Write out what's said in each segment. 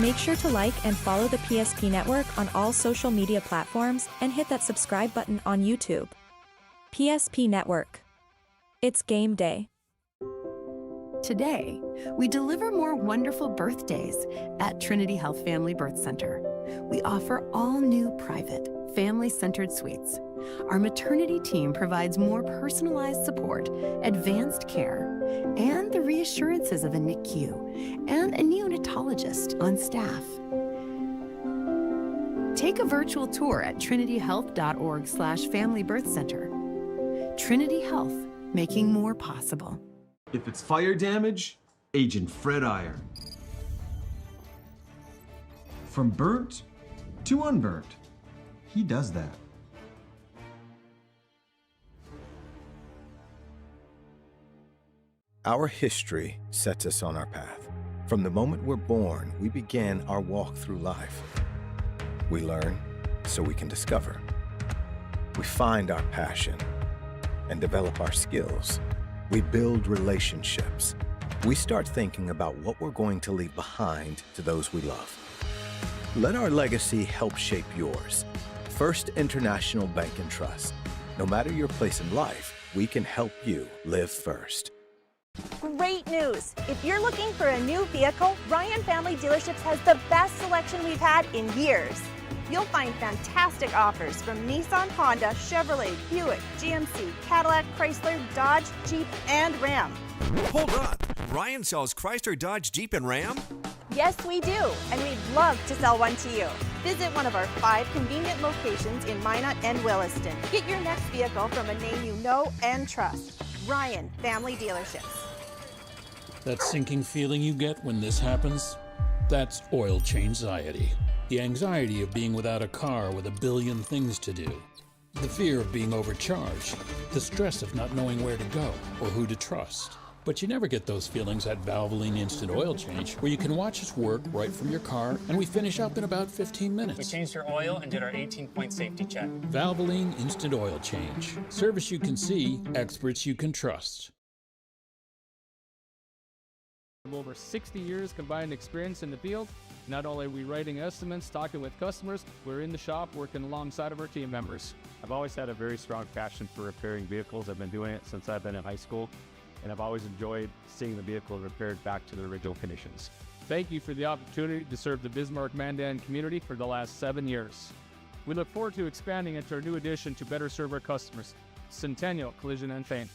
Make sure to like and follow the PSP Network on all social media platforms and hit that subscribe button on YouTube. PSP Network. It's game day. Today, we deliver more wonderful birthdays at Trinity Health Family Birth Center. We offer all new private, family-centered suites. Our maternity team provides more personalized support, advanced care, and the reassurances of a NICU and a neonatologist on staff. Take a virtual tour at trinityhealth.org/Family Birth Center. Trinity Health, making more possible. If it's fire damage, Agent Fred Iyer. From burnt to unburnt, he does that. Our history sets us on our path. From the moment we're born, we begin our walk through life. We learn so we can discover. We find our passion and develop our skills. We build relationships. We start thinking about what we're going to leave behind to those we love. Let our legacy help shape yours. First International Bank and Trust. No matter your place in life, we can help you live first. Great news! If you're looking for a new vehicle, Ryan Family Dealerships has the best selection we've had in years. You'll find fantastic offers from Nissan, Honda, Chevrolet, Buick, GMC, Cadillac, Chrysler, Dodge, Jeep, and Ram. Hold on! Ryan sells Chrysler, Dodge, Jeep, and Ram? Yes, we do, and we'd love to sell one to you. Visit one of our 5 convenient locations in Minot and Williston. Get your next vehicle from a name you know and trust. Ryan Family Dealerships. That sinking feeling you get when this happens? That's oil change-anxiety. The anxiety of being without a car with a billion things to do. The fear of being overcharged. The stress of not knowing where to go or who to trust. But you never get those feelings at Valvoline Instant Oil Change, where you can watch us work right from your car, and we finish up in about 15 minutes. We changed your oil and did our 18-point safety check. Valvoline Instant Oil Change. Service you can see, experts you can trust. Over 60 years combined experience in the field. Not only are we writing estimates, talking with customers, we're in the shop working alongside of our team members. I've always had a very strong passion for repairing vehicles. I've been doing it since I've been in high school, and I've always enjoyed seeing the vehicle repaired back to the original conditions. Thank you for the opportunity to serve the Bismarck-Mandan community for the last 7 years. We look forward to expanding into our new addition to better serve our customers, Centennial Collision and Paint.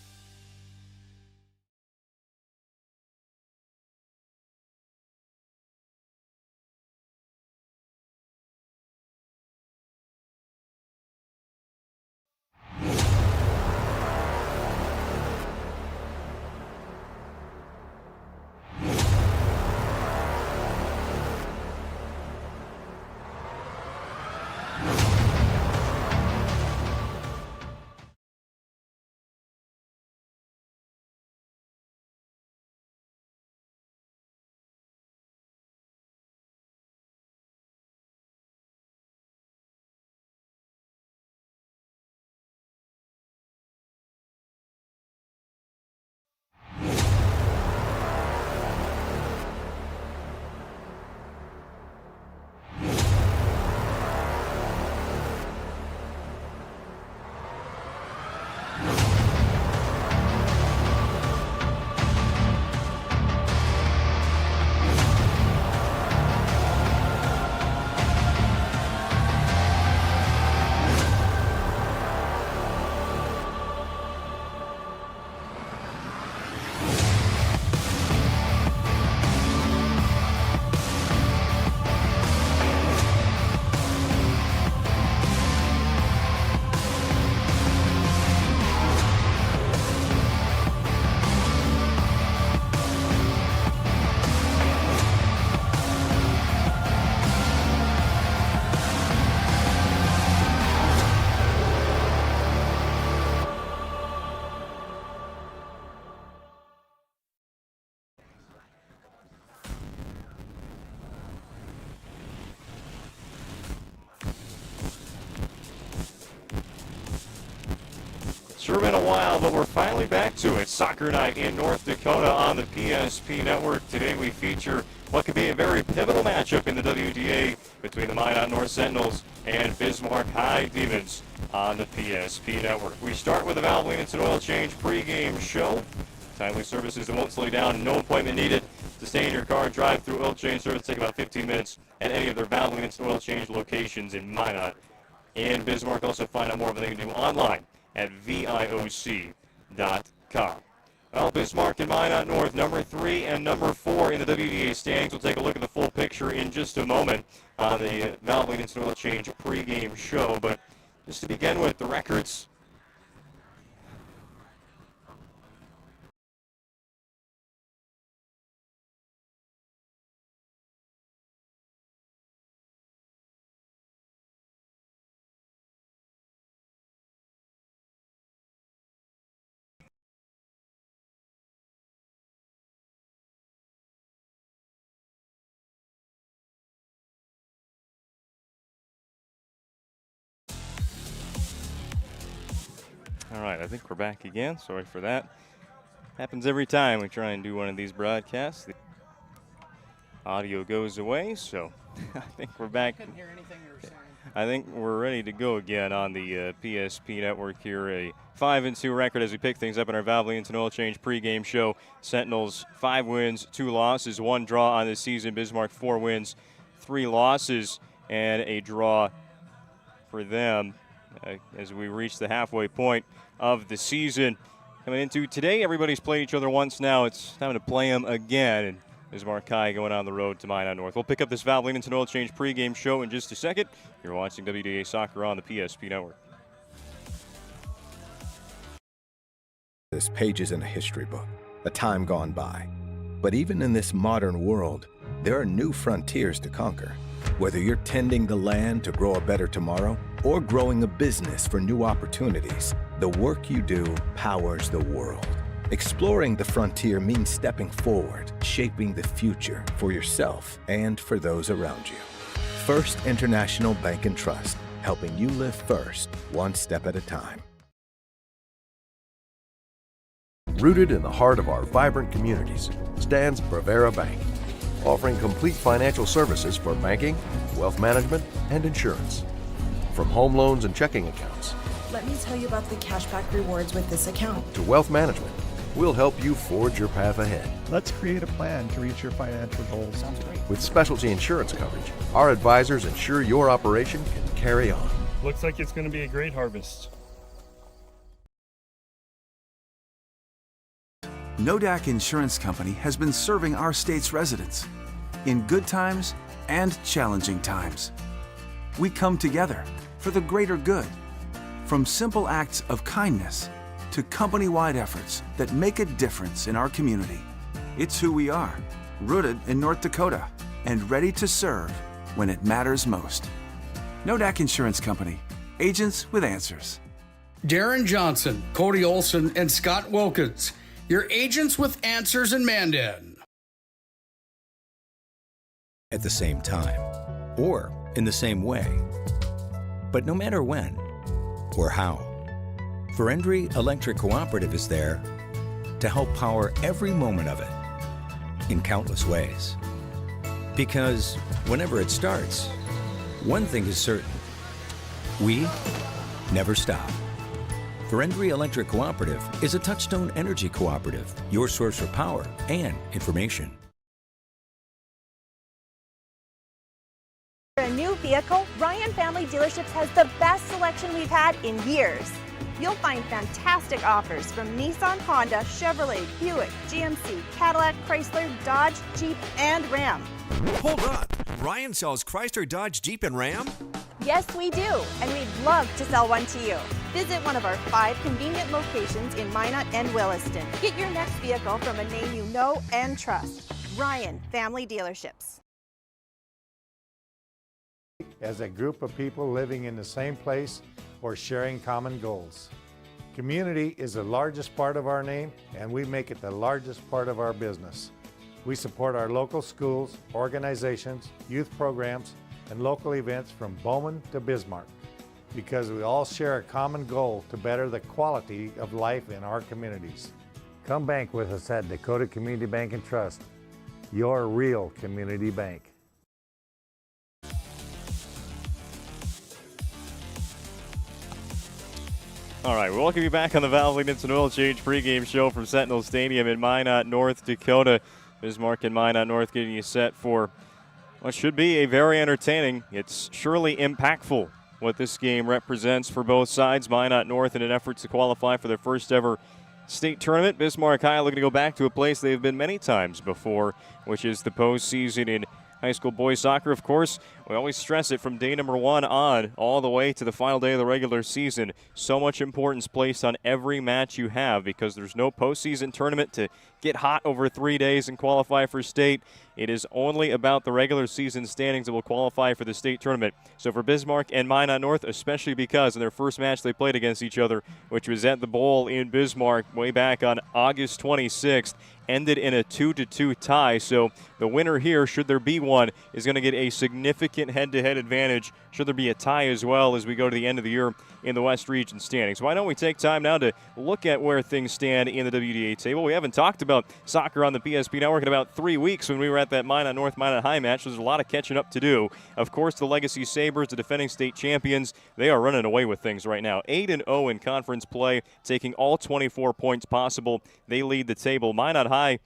Sure been a while, but we're finally back to it. Soccer night in North Dakota on the PSP Network. Today we feature what could be a very pivotal matchup in the WDA between the Minot North Sentinels and Bismarck High Demons on the PSP Network. We start with a valve maintenance and oil change pregame show. Timely services that won't slow you down, no appointment needed. To stay in your car, drive through oil change service, take about 15 minutes at any of their valve maintenance and oil change locations in Minot and Bismarck. Also find out more of what they can do online at VIOC.com. Well, Bismarck and Minot North, number 3 and number 4 in the WDA standings. We'll take a look at the full picture in just a moment on the valve maintenance and oil change pregame show. But just to begin with, the records. All right, I think we're back again. Sorry for that. Happens every time we try and do one of these broadcasts. The audio goes away, so I think we're back. Couldn't hear anything you were saying. I think we're ready to go again on the PSP Network here. A 5-2 record as we pick things up in our valve maintenance and oil change pregame show. Sentinels 5 wins, 2 losses, 1 draw on this season. Bismarck 4 wins, 3 losses, and a draw for them as we reach the halfway point of the season. Coming into today, everybody's played each other once now. It's time to play them again. And Bismarck High going on the road to Minot North. We'll pick up this valve maintenance and oil change pregame show in just a second. You're watching WDA Soccer on the PSP Network. This page is in a history book, a time gone by. But even in this modern world, there are new frontiers to conquer. Whether you're tending the land to grow a better tomorrow or growing a business for new opportunities, the work you do powers the world. Exploring the frontier means stepping forward, shaping the future for yourself and for those around you. First International Bank and Trust, helping you live first, one step at a time. Rooted in the heart of our vibrant communities stands Bravera Bank, offering complete financial services for banking, wealth management, and insurance. From home loans and checking accounts. Let me tell you about the cashback rewards with this account. To wealth management, we'll help you forge your path ahead. Let's create a plan to reach your financial goals. Sounds great. With specialty insurance coverage, our advisors ensure your operation can carry on. Looks like it's going to be a great harvest. Nodak Insurance Company has been serving our state's residents in good times and challenging times. We come together for the greater good, from simple acts of kindness to company-wide efforts that make a difference in our community. It's who we are, rooted in North Dakota and ready to serve when it matters most. Nodak Insurance Company, agents with answers. Darren Johnson, Cody Olson, and Scott Wilkins, your agents with answers in Mandan. At the same time, or in the same way. But no matter when or how, Ferendry Electric Cooperative is there to help power every moment of it in countless ways. Because whenever it starts, one thing is certain: we never stop. Ferendry Electric Cooperative is a Touchstone Energy Cooperative, your source for power and information. For a new vehicle, Ryan Family Dealerships has the best selection we've had in years. You'll find fantastic offers from Nissan, Honda, Chevrolet, Buick, GMC, Cadillac, Chrysler, Dodge, Jeep, and Ram. Hold on. Ryan sells Chrysler, Dodge, Jeep, and Ram? Yes, we do, and we'd love to sell one to you. Visit one of our 5 convenient locations in Minot and Williston. Get your next vehicle from a name you know and trust. Ryan Family Dealerships. As a group of people living in the same place or sharing common goals. Community is the largest part of our name, and we make it the largest part of our business. We support our local schools, organizations, youth programs, and local events from Bowman to Bismarck, because we all share a common goal to better the quality of life in our communities. Come bank with us at Dakota Community Bank and Trust. your real community bank. All right, we welcome you back on the Valvoline Instant Oil Change pregame show from Sentinel Stadium in Minot, North Dakota. Bismarck and Minot North getting you set for what should be a very entertaining, it's surely impactful what this game represents for both sides. Minot North in an effort to qualify for their first ever state tournament. Bismarck High looking to go back to a place they've been many times before, which is the postseason in high school boys soccer. Of course, we always stress it from day number 1 on all the way to the final day of the regular season. So much importance placed on every match you have because there's no postseason tournament to get hot over 3 days and qualify for state. It is only about the regular season standings that will qualify for the state tournament. So for Bismarck and Minot North, especially because in their first match they played against each other, which was at the Bowl in Bismarck way back on August 26th, ended in a 2-2 tie. So the winner here, should there be one, is going to get a significant head-to-head advantage should there be a tie as well as we go to the end of the year in the West Region standings. Why don't we take time now to look at where things stand in the WDA table? We haven't talked about soccer on the PSP Network in about 3 weeks when we were at that Minot North, Minot High match. There's a lot of catching up to do. Of course, the Legacy Sabres, the defending state champions, they are running away with things right now. 8-0 in conference play, taking all 24 points possible. They lead the table. Minot High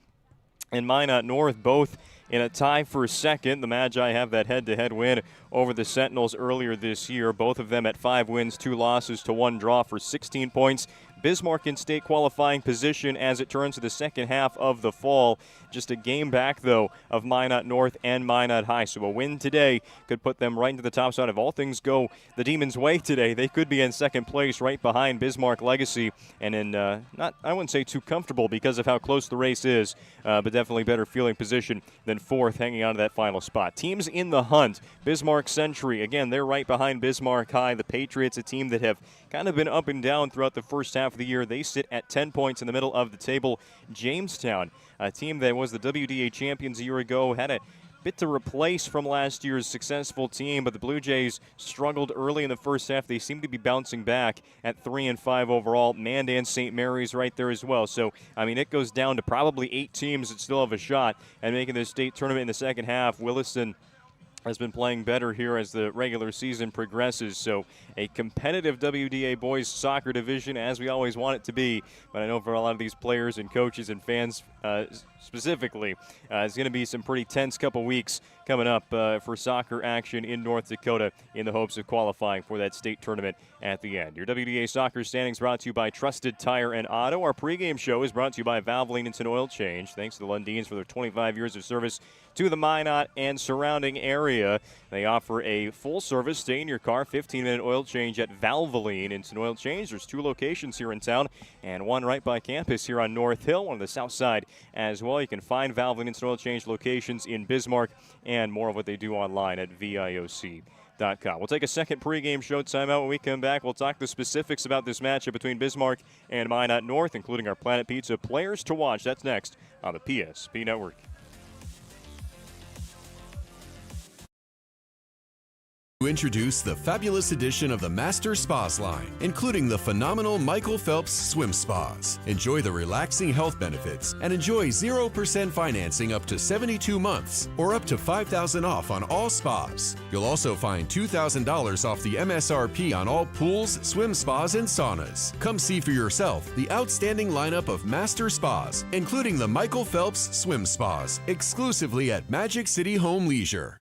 and Minot North both in a tie for second. The Magi have that head-to-head win over the Sentinels earlier this year. Both of them at 5 wins, 2 losses to 1 draw for 16 points. Bismarck in state qualifying position as it turns to the second half of the fall. Just a game back, though, of Minot North and Minot High. So a win today could put them right into the top side. If all things go the Demons' way today, they could be in second place right behind Bismarck Legacy. And in not, I wouldn't say too comfortable because of how close the race is, but definitely better feeling position than fourth, hanging on to that final spot. Teams in the hunt. Bismarck Century, again, they're right behind Bismarck High. The Patriots, a team that have kind of been up and down throughout the first half of the year. They sit at 10 points in the middle of the table. Jamestown, a team that was the WDA champions a year ago, had a bit to replace from last year's successful team, but the Blue Jays struggled early in the first half. They seem to be bouncing back at 3-5 overall. Mandan St. Mary's right there as well. So, I mean, it goes down to probably 8 teams that still have a shot at making the state tournament in the second half. Williston has been playing better here as the regular season progresses. So a competitive WDA boys soccer division, as we always want it to be. But I know for a lot of these players and coaches and fans specifically, it's going to be some pretty tense couple weeks coming up for soccer action in North Dakota in the hopes of qualifying for that state tournament at the end. Your WDA soccer standings brought to you by Trusted Tire and Auto. Our pregame show is brought to you by Valvoline Instant Oil Change. Thanks to the Lundins for their 25 years of service to the Minot and surrounding area. They offer a full-service, stay-in-your-car, 15-minute oil change at Valvoline Instant Oil Change. There's 2 locations here in town and one right by campus here on North Hill, on the south side as well. You can find Valvoline Instant Oil Change locations in Bismarck and more of what they do online at VIOC.com. We'll take a second pregame show timeout. When we come back, we'll talk the specifics about this matchup between Bismarck and Minot North, including our Planet Pizza players to watch. That's next on the PSP Network. To introduce the fabulous edition of the Master Spas line, including the phenomenal Michael Phelps Swim Spas. Enjoy the relaxing health benefits and enjoy 0% financing up to 72 months or up to $5,000 off on all spas. You'll also find $2,000 off the MSRP on all pools, swim spas, and saunas. Come see for yourself the outstanding lineup of Master Spas, including the Michael Phelps Swim Spas, exclusively at Magic City Home Leisure.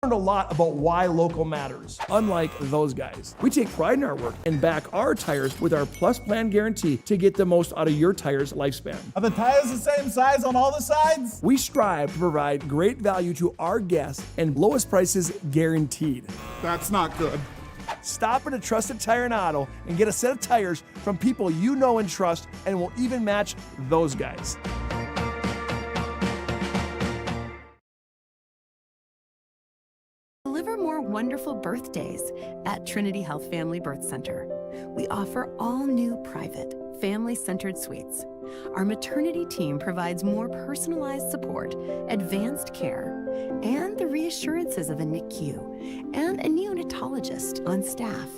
Learned a lot about why local matters. Unlike those guys, we take pride in our work and back our tires with our Plus Plan guarantee to get the most out of your tire's lifespan. Are the tires the same size on all the sides? We strive to provide great value to our guests and lowest prices guaranteed. That's not good. Stop at a Trusted Tire and Auto and get a set of tires from people you know and trust, and will even match those guys. Deliver more wonderful birthdays at Trinity Health Family Birth Center. We offer all new private, family-centered suites. Our maternity team provides more personalized support, advanced care, and the reassurances of a NICU and a neonatologist on staff.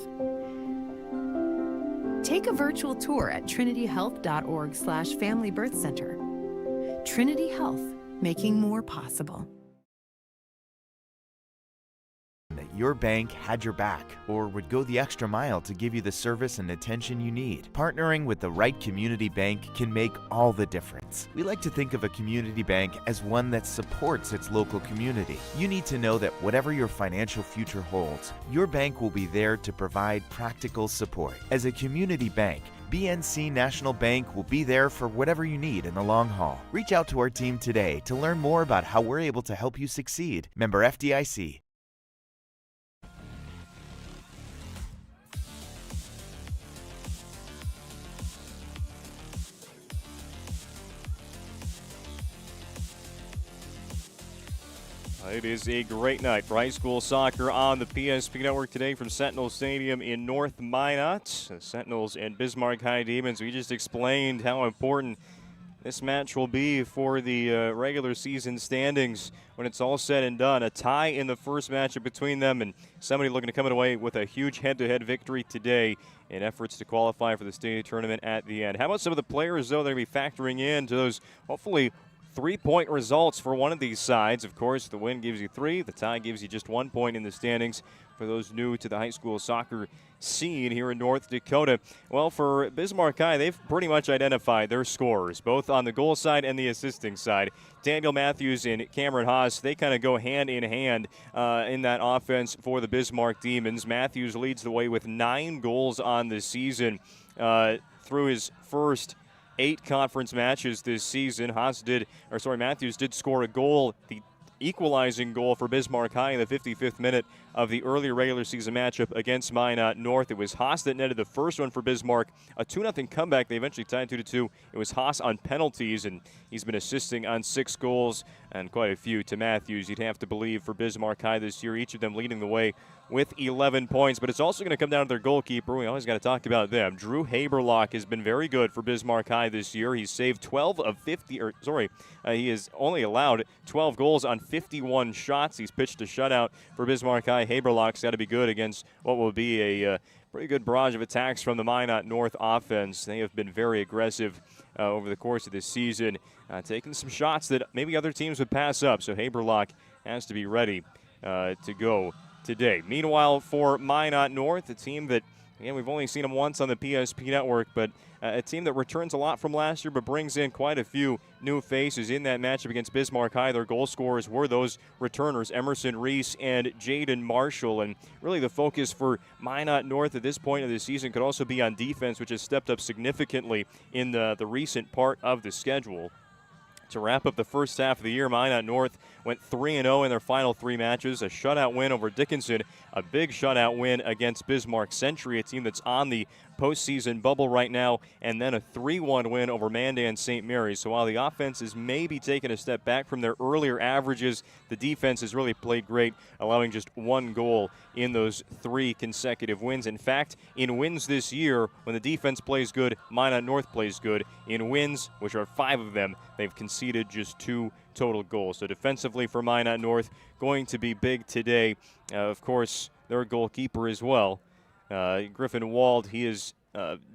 Take a virtual tour at trinityhealth.org/familybirthcenter. Trinity Health, making more possible. That your bank had your back or would go the extra mile to give you the service and attention you need. Partnering with the right community bank can make all the difference. We like to think of a community bank as one that supports its local community. You need to know that whatever your financial future holds, your bank will be there to provide practical support. As a community bank, BNC National Bank will be there for whatever you need in the long haul. Reach out to our team today to learn more about how we're able to help you succeed. Member FDIC. It is a great night for high school soccer on the PSP Network today from Sentinel Stadium in North Minot. The Sentinels and Bismarck High Demons. We just explained how important this match will be for the regular season standings when it's all said and done. A tie in the first matchup between them, and somebody looking to come away with a huge head-to-head victory today in efforts to qualify for the state tournament at the end. How about some of the players, though, they're going to be factoring in to those, hopefully, 3-point results for one of these sides. Of course, the win gives you 3. The tie gives you just 1 point in the standings for those new to the high school soccer scene here in North Dakota. Well, for Bismarck High, they've pretty much identified their scorers, both on the goal side and the assisting side. Daniel Matthews and Cameron Haas, they kind of go hand in hand in that offense for the Bismarck Demons. Matthews leads the way with 9 goals on the season through his first 8 conference matches this season. Matthews did score a goal, the equalizing goal for Bismarck High in the 55th minute of the earlier regular season matchup against Minot North. It was Haas that netted the first one for Bismarck. A 2-0 comeback. They eventually tied 2-2. It was Haas on penalties, and he's been assisting on 6 goals and quite a few to Matthews, you'd have to believe, for Bismarck High this year, each of them leading the way with 11 points. But it's also going to come down to their goalkeeper. We always got to talk about them. Drew Haberlock has been very good for Bismarck High this year. He's saved 12 of 50, he has only allowed 12 goals on 51 shots. He's pitched a shutout for Bismarck High. Haberlock's got to be good against what will be a pretty good barrage of attacks from the Minot North offense. They have been very aggressive over the course of this season, taking some shots that maybe other teams would pass up. So Haberlock has to be ready to go today. Meanwhile, for Minot North, a team that, again, we've only seen them once on the PSP Network, but a team that returns a lot from last year but brings in quite a few new faces in that matchup against Bismarck High. Their goal scorers were those returners, Emerson Reese and Jaden Marshall. And really the focus for Minot North at this point of the season could also be on defense, which has stepped up significantly in the recent part of the schedule. To wrap up the first half of the year, Minot North went 3-0 in their final 3 matches. A shutout win over Dickinson, a big shutout win against Bismarck Century, a team that's on the postseason bubble right now, and then a 3-1 win over Mandan St. Mary's. So while the offense is maybe taking a step back from their earlier averages, the defense has really played great, allowing just 1 goal in those 3 consecutive wins. In fact, in wins this year, when the defense plays good, Minot North plays good. In wins, which are 5 of them, they've conceded just 2 total goals. So defensively for Minot North, going to be big today. Of course, their goalkeeper as well. Griffin Wald, he is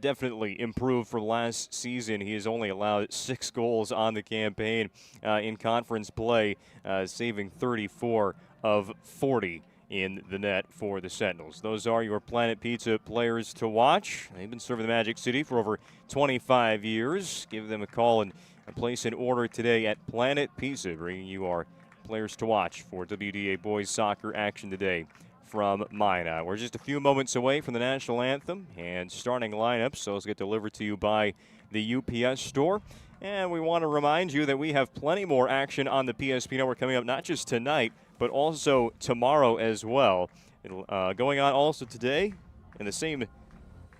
definitely improved from last season. He has only allowed 6 goals on the campaign in conference play, saving 34 of 40 in the net for the Sentinels. Those are your Planet Pizza players to watch. They've been serving the Magic City for over 25 years. Give them a call and place an order today at Planet Pizza, bringing you our players to watch for WDA boys soccer action today from Minot. We're just a few moments away from the national anthem and starting lineups, so let's get delivered to you by the UPS store. And we want to remind you that we have plenty more action on the PSP Network coming up, not just tonight, but also tomorrow as well. Going on also today in the same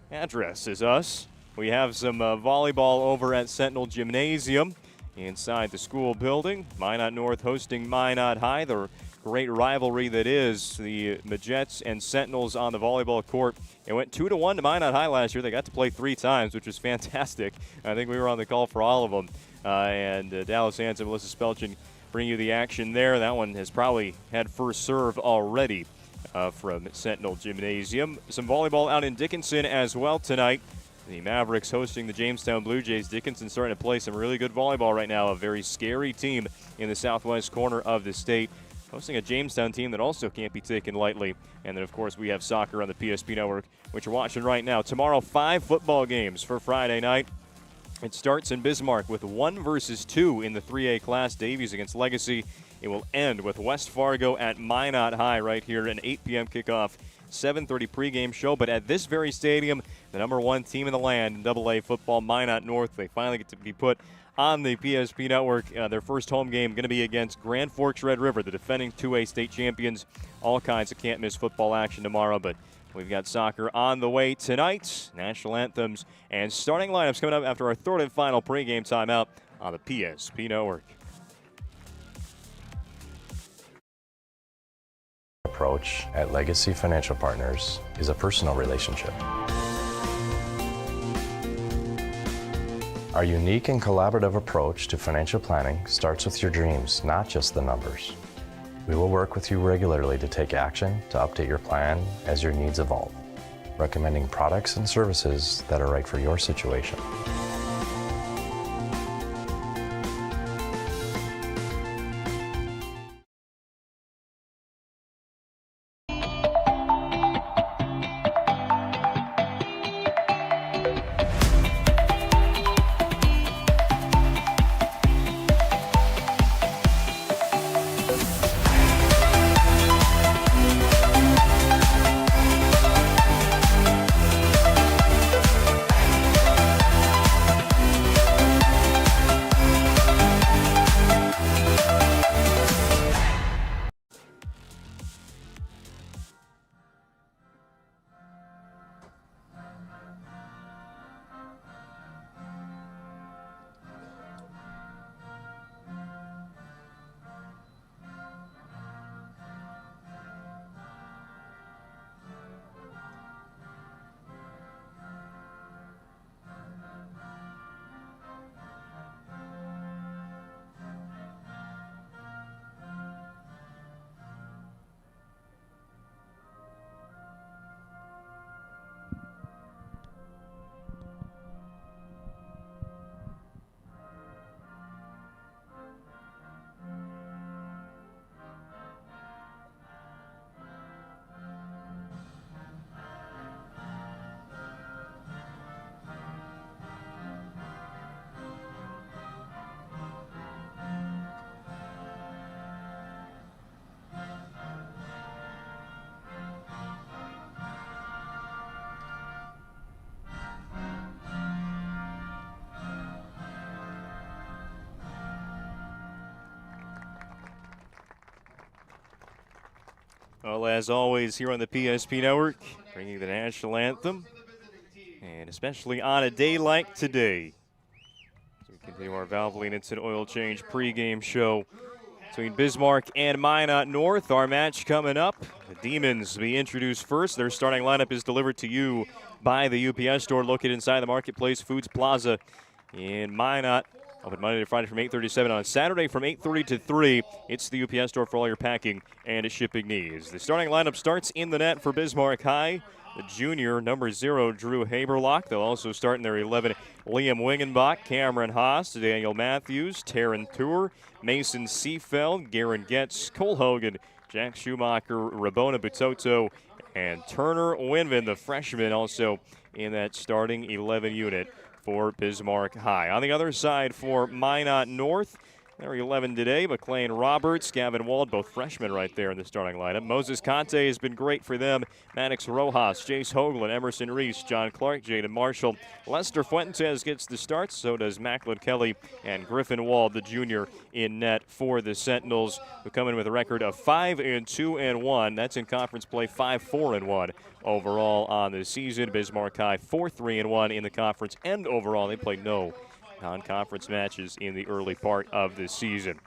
address as us. We have some volleyball over at Sentinel Gymnasium inside the school building. Minot North hosting Minot High, the great rivalry that is the Majets and Sentinels on the volleyball court. It went 2-1 to Minot High last year. They got to play 3 times, which was fantastic. I think we were on the call for all of them. And Dallas Hansen, Melissa Spelchin bring you the action there. That one has probably had first serve already from Sentinel Gymnasium. Some volleyball out in Dickinson as well tonight. The Mavericks hosting the Jamestown Blue Jays. Dickinson starting to play some really good volleyball right now. A very scary team in the southwest corner of the state. Hosting a Jamestown team that also can't be taken lightly. And then, of course, we have soccer on the PSP Network, which you're watching right now. Tomorrow, 5 football games for Friday night. It starts in Bismarck with 1 versus 2 in the 3A class. Davies against Legacy. It will end with West Fargo at Minot High right here, an 8 p.m. kickoff. 7:30 pregame show, but at this very stadium, the #1 team in the land in AA football, Minot North, they finally get to be put on the PSP Network. Their first home game going to be against Grand Forks Red River, the defending 2A state champions. All kinds of can't-miss football action tomorrow, but we've got soccer on the way tonight. National anthems and starting lineups coming up after our third and final pregame timeout on the PSP Network. Approach at Legacy Financial Partners is a personal relationship. Our unique and collaborative approach to financial planning starts with your dreams, not just the numbers. We will work with you regularly to take action to update your plan as your needs evolve, recommending products and services that are right for your situation. Well, as always, here on the PSP Network, bringing the national anthem, and especially on a day like today. So we continue our Valvoline Instant Oil Change pregame show between Bismarck and Minot North. Our match coming up. The Demons will be introduced first. Their starting lineup is delivered to you by the UPS store located inside the Marketplace Foods Plaza in Minot. Open Monday to Friday from 8:30 to 7. On Saturday from 8:30 to 3. It's the UPS store for all your packing and shipping needs. The starting lineup starts in the net for Bismarck High. The junior, number 0, Drew Haberlock. They'll also start in their 11, Liam Wingenbach, Cameron Haas, Daniel Matthews, Taryn Tour, Mason Seafeld, Garen Getz, Cole Hogan, Jack Schumacher, Rabona Butoto, and Turner Winman, the freshman, also in that starting 11 unit for Bismarck High. On the other side for Minot North, they're 11 today. McLean Roberts, Gavin Wald, both freshmen right there in the starting lineup. Moses Conte has been great for them. Maddox Rojas, Jace Hoagland, Emerson Reese, John Clark, Jaden Marshall. Lester Fuentes gets the starts. So does Macklin Kelly and Griffin Wald, the junior, in net for the Sentinels, who come in with a record of 5-2-1. That's in conference play, 5-4-1 overall on the season. Bismarck High 4-3-1 in the conference, and overall they played no non-conference matches in the early part of the season.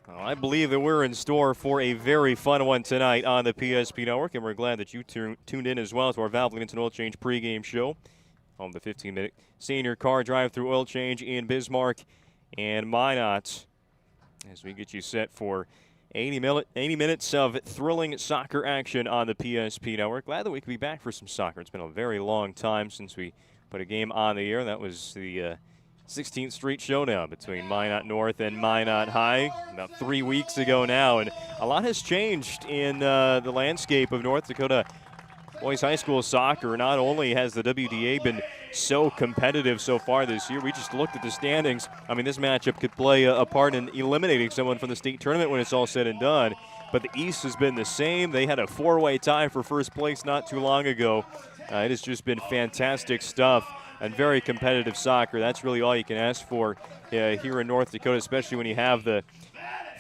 Well, I believe that we're in store for a very fun one tonight on the PSP Network, and we're glad that you tuned in as well to our Valvoline Instant Oil Change pregame show. Home the 15-minute senior car drive-through oil change in Bismarck and Minot, as we get you set for 80 minutes of thrilling soccer action on the PSP Network. Glad that we could be back for some soccer. It's been a very long time since we put a game on the air. That was the 16th Street Showdown between Minot North and Minot High about 3 weeks ago now. And a lot has changed in the landscape of North Dakota boys high school soccer. Not only has the WDA been so competitive so far this year, we just looked at the standings. I mean, this matchup could play a part in eliminating someone from the state tournament when it's all said and done. But the East has been the same. They had a 4-way tie for first place not too long ago. It has just been fantastic stuff and very competitive soccer. That's really all you can ask for here in North Dakota, especially when you have the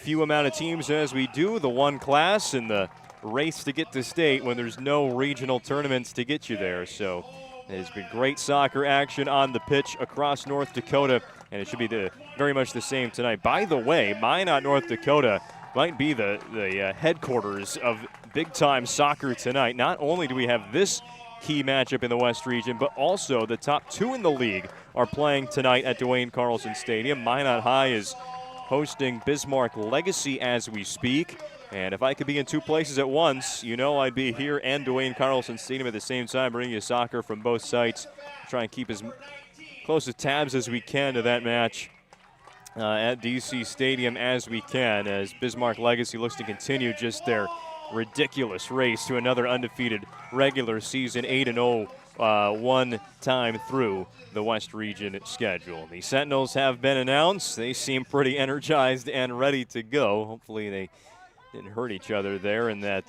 few amount of teams as we do, the one class, and the race to get to state when there's no regional tournaments to get you there. So it has been great soccer action on the pitch across North Dakota, and it should be very much the same tonight. By the way, Minot, North Dakota might be the headquarters of big-time soccer tonight. Not only do we have this key matchup in the West region, but also the top two in the league are playing tonight at Dwayne Carlson Stadium. Minot High is hosting Bismarck Legacy as we speak. And if I could be in two places at once, you know I'd be here and Dwayne Carlson Stadium at the same time, bringing you soccer from both sites. Try and keep as close as tabs as we can to that match at DC Stadium as we can, as Bismarck Legacy looks to continue just their ridiculous race to another undefeated regular season, 8-0 one time through the West Region schedule. The Sentinels have been announced. They seem pretty energized and ready to go. Hopefully they didn't hurt each other there in that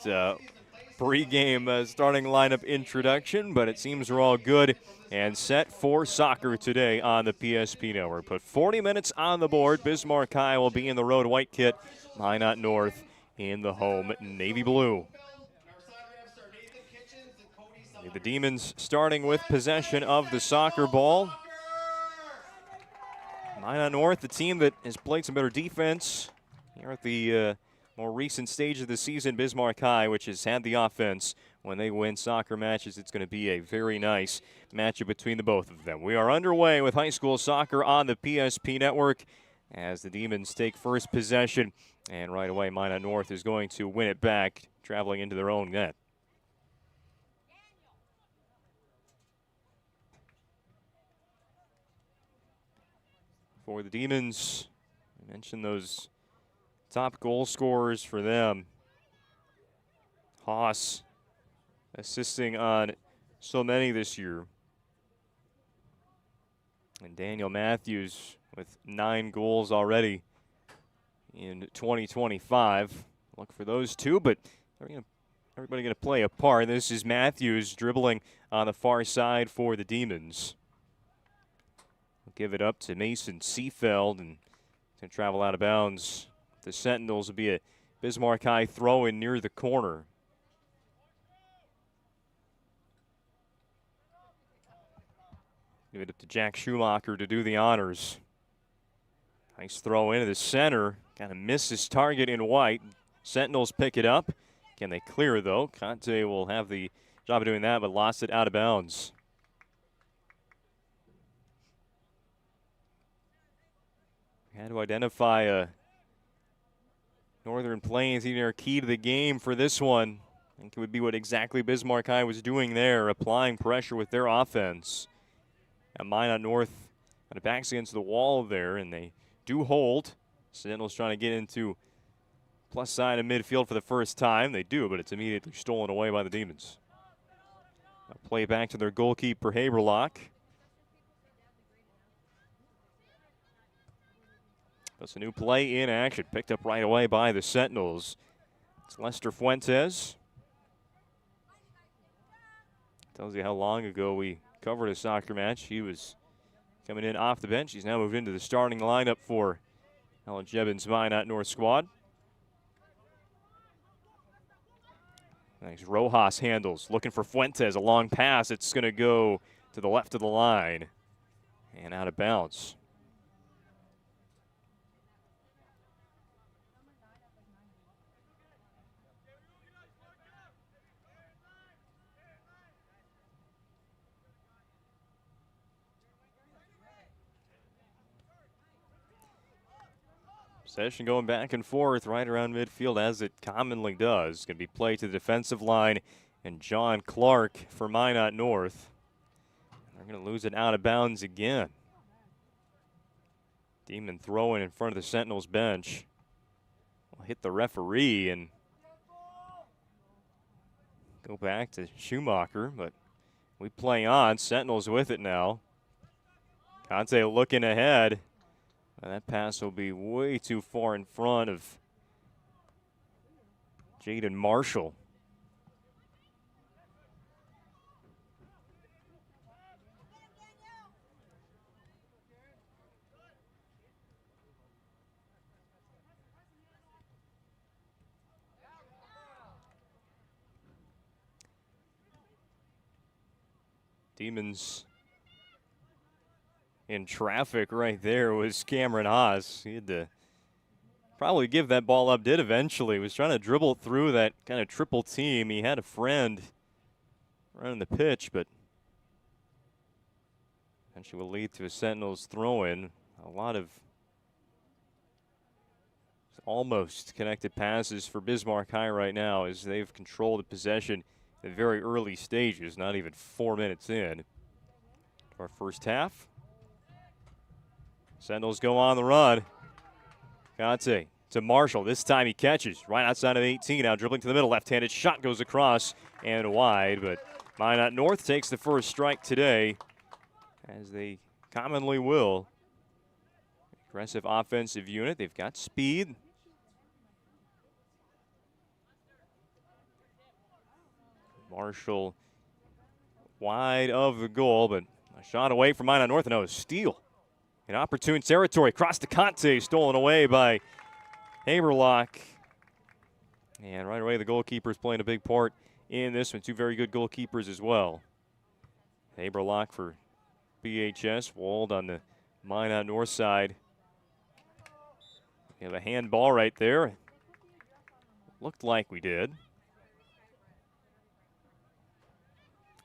pregame starting lineup introduction, but it seems we're all good and set for soccer today on the PSP Network. Put 40 minutes on the board. Bismarck High will be in the road white kit. Minot North in the home navy blue. The Demons starting with possession of the soccer ball. Minot North, the team that has played some better defense here at the more recent stage of the season. Bismarck High, which has had the offense. When they win soccer matches, it's going to be a very nice matchup between the both of them. We are underway with high school soccer on the PSP Network as the Demons take first possession. And right away, Minot North is going to win it back, traveling into their own net. For the Demons, I mentioned those top goal scorers for them. Haas assisting on so many this year. And Daniel Matthews with 9 goals already in 2025. Look for those two, but everybody going to play a part. This is Matthews dribbling on the far side for the Demons. We'll give it up to Mason Seafeld and to travel out of bounds. The Sentinels will be a Bismarck High throw-in near the corner. Give it up to Jack Schumacher to do the honors. Nice throw into the center. Kind of misses target in white. Sentinels pick it up. Can they clear, though? Conte will have the job of doing that, but lost it out of bounds. We had to identify a Northern Plains either our key to the game for this one. I think it would be what exactly Bismarck High was doing there, applying pressure with their offense. And Minot North kind of backs against the wall there, and they do hold. Sentinels trying to get into plus side of midfield for the first time. They do, but it's immediately stolen away by the Demons. A play back to their goalkeeper, Haberlock. That's a new play in action, picked up right away by the Sentinels. It's Lester Fuentes. Tells you how long ago we covered a soccer match. He was coming in off the bench. He's now moved into the starting lineup for Helen Jebben's Minot North squad. Nice Rojas handles, looking for Fuentes, a long pass. It's going to go to the left of the line and out of bounds. Possession going back and forth right around midfield as it commonly does. Going to be played to the defensive line and John Clark for Minot North. They're going to lose it out of bounds again. Demon throwing in front of the Sentinels bench. Will hit the referee and go back to Schumacher, but we play on. Sentinels with it now. Conte looking ahead. And that pass will be way too far in front of Jaden Marshall. Demons in traffic right there was Cameron Haas. He had to probably give that ball up, did eventually. He was trying to dribble through that kind of triple team. He had a friend running the pitch, but eventually will lead to a Sentinels throw-in. A lot of almost connected passes for Bismarck High right now as they've controlled the possession in very early stages, not even 4 minutes in. Our first half. Sentinels go on the run. Conte to Marshall. This time he catches right outside of 18. Now dribbling to the middle. Left-handed shot goes across and wide. But Minot North takes the first strike today, as they commonly will. Aggressive offensive unit. They've got speed. Marshall wide of the goal, but a shot away from Minot North, and a steal. In opportune territory, across to Conte, stolen away by Haberlock. And right away, the goalkeeper is playing a big part in this one. Two very good goalkeepers as well. Haberlock for BHS, Wald on the Minot North side. We have a handball right there. Looked like we did.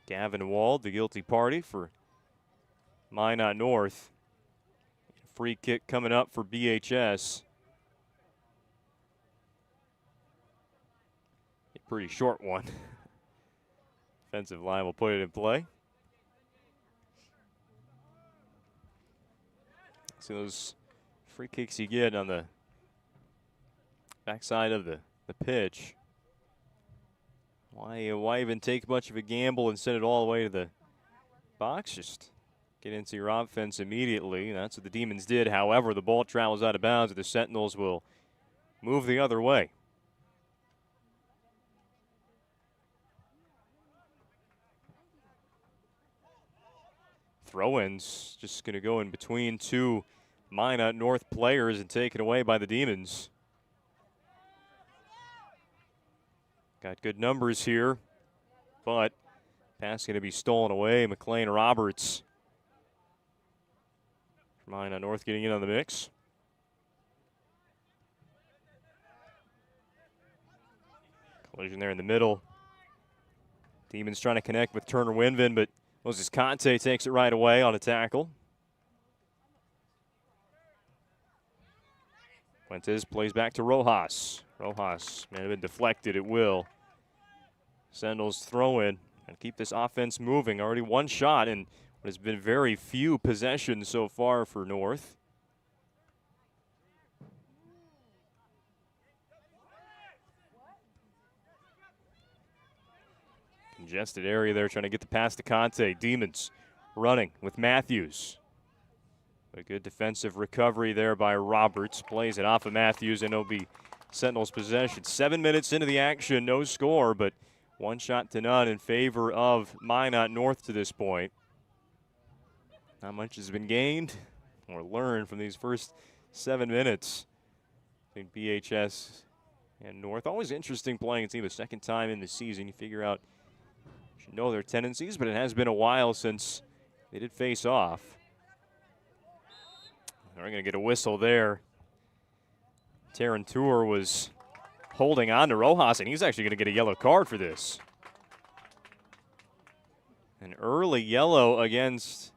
Gavin Wald, the guilty party for Minot North. Free kick coming up for BHS. A pretty short one. Defensive line will put it in play. So those free kicks you get on the backside of the pitch. Why even take much of a gamble and send it all the way to the box? Just get into your offense immediately. That's what the Demons did. However, the ball travels out of bounds, and the Sentinels will move the other way. Throw-ins just going to go in between two Minot North players and taken away by the Demons. Got good numbers here, but pass going to be stolen away. McLean Roberts. Minot North getting in on the mix. Collision there in the middle. Demons trying to connect with Turner Winvin, but Moses Conte takes it right away on a tackle. Fuentes plays back to Rojas. Rojas may have been deflected, it will. Sentinels throw in and keep this offense moving. Already one shot in what has been very few possessions so far for North. Congested area there, trying to get the pass to Conte. Demons running with Matthews. A good defensive recovery there by Roberts. Plays it off of Matthews, and it'll be Sentinels possession. 7 minutes into the action, no score, but one shot to none in favor of Minot North to this point. Not much has been gained or learned from these first 7 minutes between BHS and North. Always interesting playing a team the second time in the season. You figure out, you should know their tendencies, but it has been a while since they did face off. They're going to get a whistle there. Taryn Tour was holding on to Rojas, and he's actually going to get a yellow card for this. An early yellow against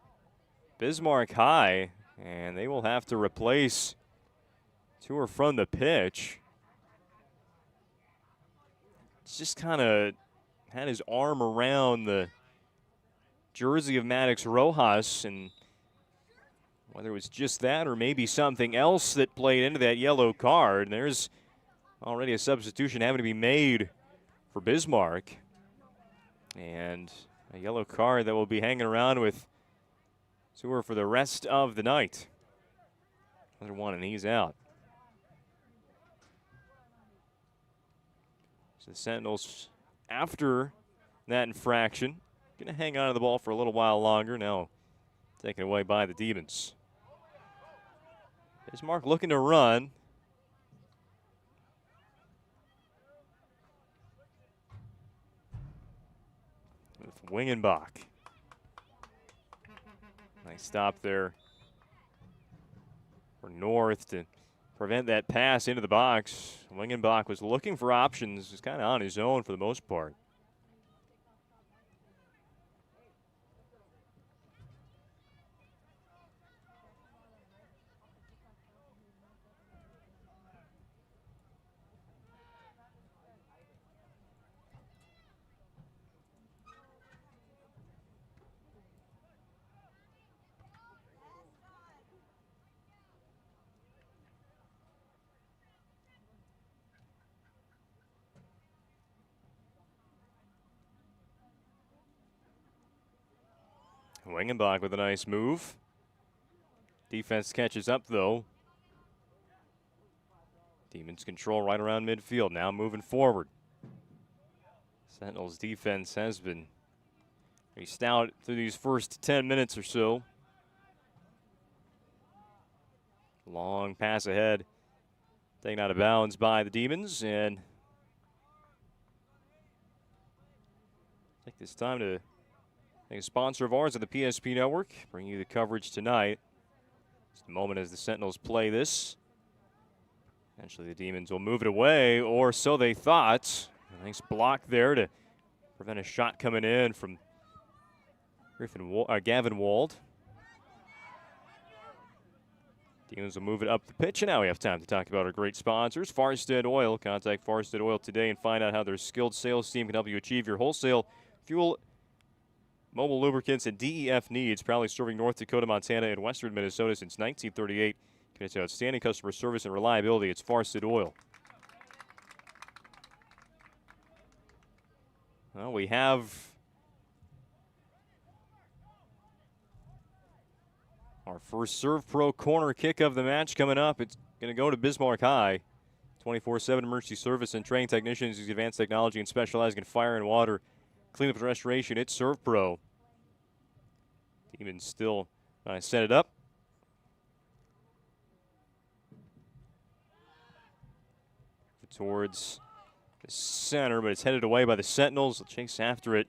Bismarck High, and they will have to replace to or from the pitch. Just kind of had his arm around the jersey of Maddox Rojas, and whether it was just that or maybe something else that played into that yellow card. And there's already a substitution having to be made for Bismarck. And a yellow card that will be hanging around with Sewer for the rest of the night. Another one, and he's out. So the Sentinels, after that infraction, going to hang on to the ball for a little while longer. Now taken away by the Demons. Bismarck looking to run. With Wingenbach. Nice stop there for North to prevent that pass into the box. Wingenbach was looking for options, just kind of on his own for the most part. Wingenbach with a nice move. Defense catches up, though. Demons control right around midfield, now moving forward. Sentinels defense has been pretty stout through these first 10 minutes or so. Long pass ahead, taken out of bounds by the Demons, and take this time to thank a sponsor of ours at the PSP Network, bringing you the coverage tonight. Just a moment as the Sentinels play this. Eventually the Demons will move it away, or so they thought. A nice block there to prevent a shot coming in from Gavin Wald. Demons will move it up the pitch, and now we have time to talk about our great sponsors. Farstead Oil. Contact Farstead Oil today and find out how their skilled sales team can help you achieve your wholesale fuel, mobile lubricants, and DEF needs. Proudly serving North Dakota, Montana, and western Minnesota since 1938. It's outstanding customer service and reliability. It's Farstead Oil. Well, we have our first Serve Pro corner kick of the match coming up. It's going to go to Bismarck High. 24/7 emergency service and trained technicians use advanced technology and specializing in fire and water cleanup and restoration. It's Serve Pro. Demons still set it up. Towards the center, but it's headed away by the Sentinels. They'll chase after it.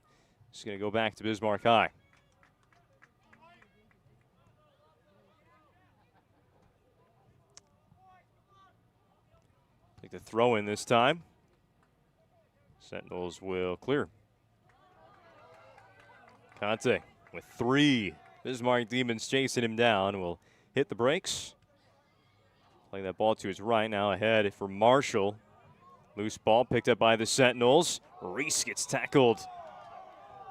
It's going to go back to Bismarck High. Take the throw in this time. Sentinels will clear. Conte with 3. Bismarck Demons chasing him down. Will hit the brakes. Play that ball to his right. Now ahead for Marshall. Loose ball picked up by the Sentinels. Reese gets tackled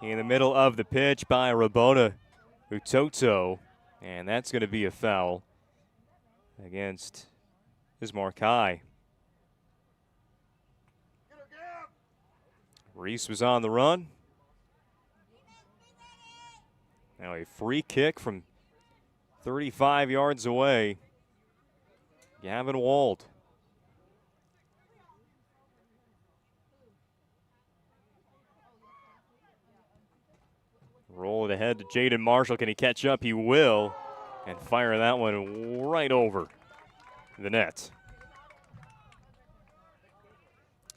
in the middle of the pitch by Rabona Utoto. And that's going to be a foul against Bismarck High. Reese was on the run. Now a free kick from 35 yards away. Gavin Wald. Roll it ahead to Jaden Marshall. Can he catch up? He will. And fire that one right over the net.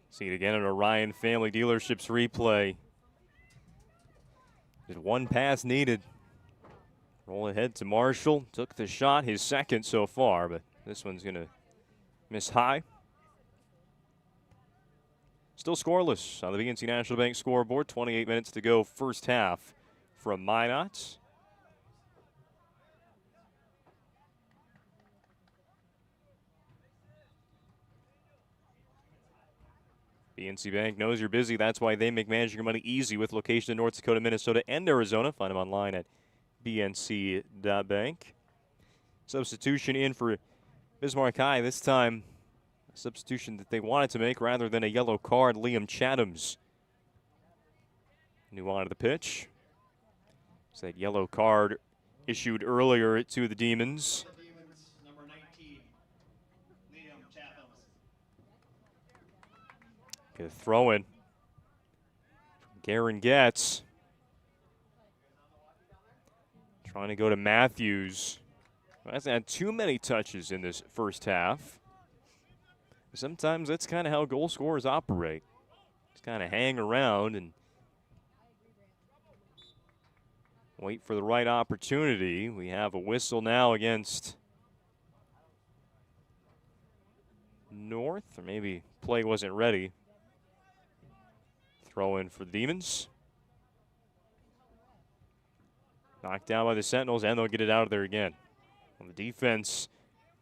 See it again in Orion Family Dealerships replay. Just one pass needed. Roll ahead to Marshall. Took the shot, his second so far, but this one's going to miss high. Still scoreless on the BNC National Bank scoreboard. 28 minutes to go, first half from Minot. PNC Bank knows you're busy. That's why they make managing your money easy with location in North Dakota, Minnesota, and Arizona. Find them online at bnc.bank. Substitution in for Bismarck High. This time, a substitution that they wanted to make rather than a yellow card. Liam Chathams new onto the pitch. It's that yellow card issued earlier to the Demons. Number 19, Liam Chathams. Get a throw in. Garen Getz. Trying to go to Matthews. Hasn't had too many touches in this first half. Sometimes that's kind of how goal scorers operate. Just kind of hang around and wait for the right opportunity. We have a whistle now against North, or maybe play wasn't ready. Throw in for the Demons. Knocked down by the Sentinels, and they'll get it out of there again. On the defense,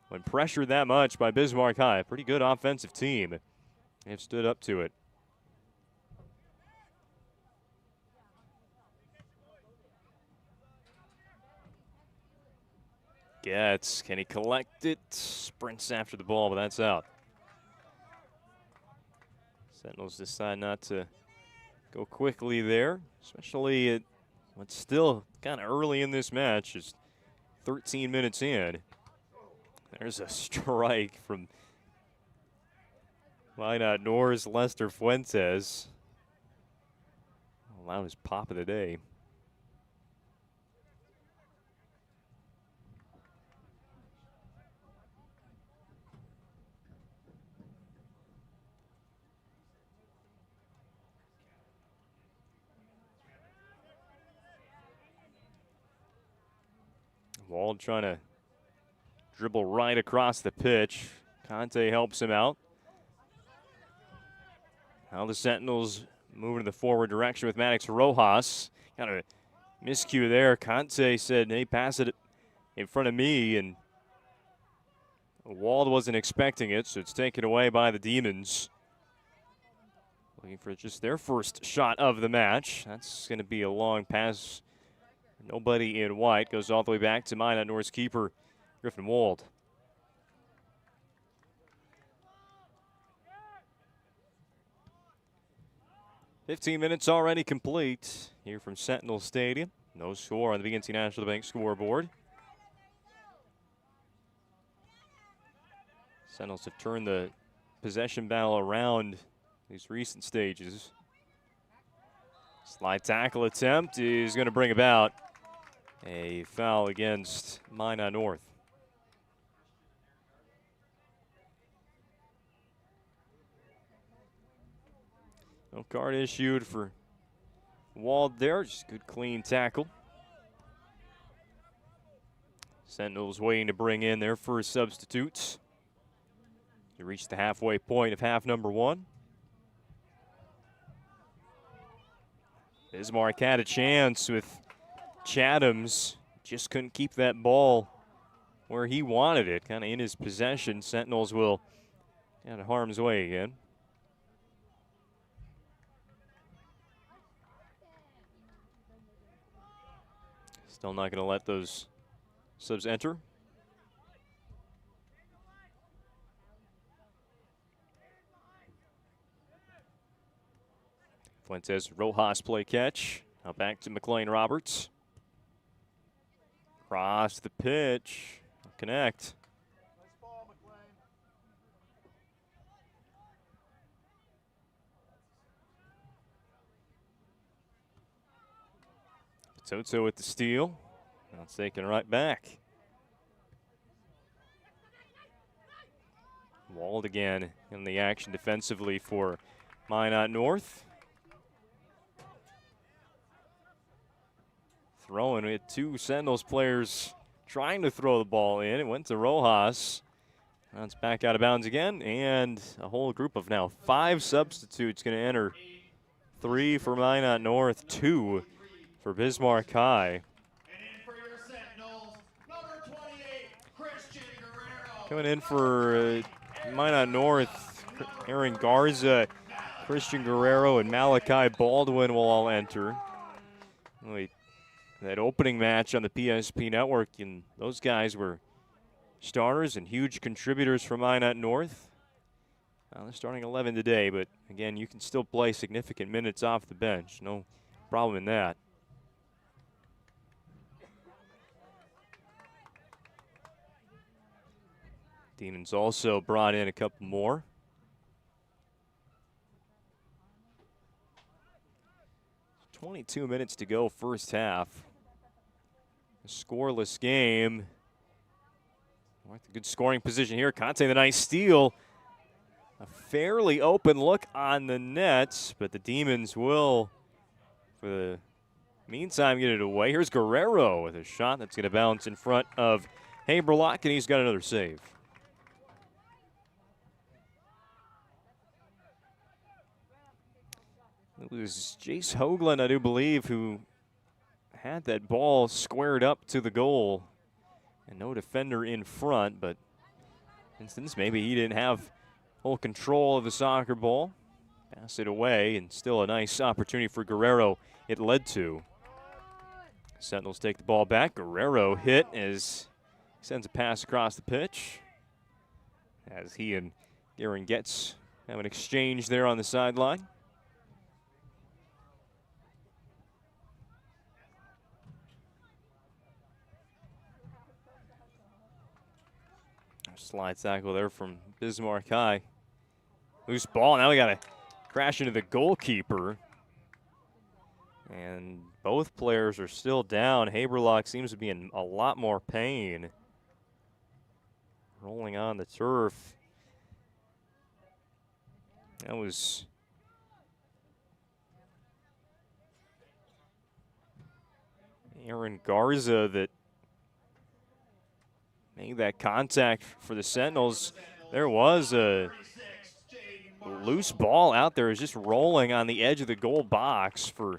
when pressured that much by Bismarck High, pretty good offensive team. They've stood up to it. Getz, can he collect it? Sprints after the ball, but that's out. Sentinels decide not to go quickly there, especially at what's still kind of early in this match, just 13 minutes in. There's a strike from Minot North's Lester Fuentes. Allowed his pop of the day. Wald trying to dribble right across the pitch. Conte helps him out. Now the Sentinels moving in the forward direction with Maddox Rojas. Kind of a miscue there. Conte said, hey, pass it in front of me, and Wald wasn't expecting it, so it's taken away by the Demons. Looking for just their first shot of the match. That's going to be a long pass. Nobody in white. Goes all the way back to Minot North's keeper, Griffin Wald. "15 minutes already complete here from Sentinel Stadium. No score on the BNC National Bank scoreboard. Sentinels have turned the possession battle around these recent stages. Slide tackle attempt is going to bring about a foul against Minot North. No card issued for Wald there. Just good clean tackle. Sentinels waiting to bring in their first substitutes. They reached the halfway point of half number one. Bismarck had a chance with Chathams, just couldn't keep that ball where he wanted it, kind of in his possession. Sentinels will out of harm's way again. Still not going to let those subs enter. Fuentes Rojas play catch. Now back to McLean Roberts. Cross the pitch. Connect. Toto with the steal. Now it's taken right back. Wald again in the action defensively for Minot North. Throwing with two Sentinels players trying to throw the ball in. It went to Rojas. Now it's back out of bounds again, and a whole group of now 5 substitutes going to enter. 3 for Minot North, 2 for Bismarck High. Coming in for Minot North, Aaron Garza Christian Guerrero and Malachi Baldwin will all enter. Wait, that opening match on the PSP Network, and those guys were starters and huge contributors for Minot North. They're starting 11 today, but again, you can still play significant minutes off the bench. No problem in that. Demons also brought in a couple more. .22 minutes to go, first half. A scoreless game. Good scoring position here. Conte, the nice steal. A fairly open look on the net, but the Demons will, for the meantime, get it away. Here's Guerrero with a shot that's going to bounce in front of Haberlock, and he's got another save. It was Jace Hoagland, I do believe, who had that ball squared up to the goal. And no defender in front, but for instance, maybe he didn't have full control of the soccer ball. Pass it away, and still a nice opportunity for Guerrero it led to. Sentinels take the ball back. Guerrero hit as he sends a pass across the pitch. As he and Aaron Getz have an exchange there on the sideline. Slide tackle there from Bismarck High. Loose ball. Now we got to crash into the goalkeeper. And both players are still down. Haberlock seems to be in a lot more pain. Rolling on the turf. That was Aaron Garza that made that contact for the Sentinels. There was a loose ball out there. It was just rolling on the edge of the goal box for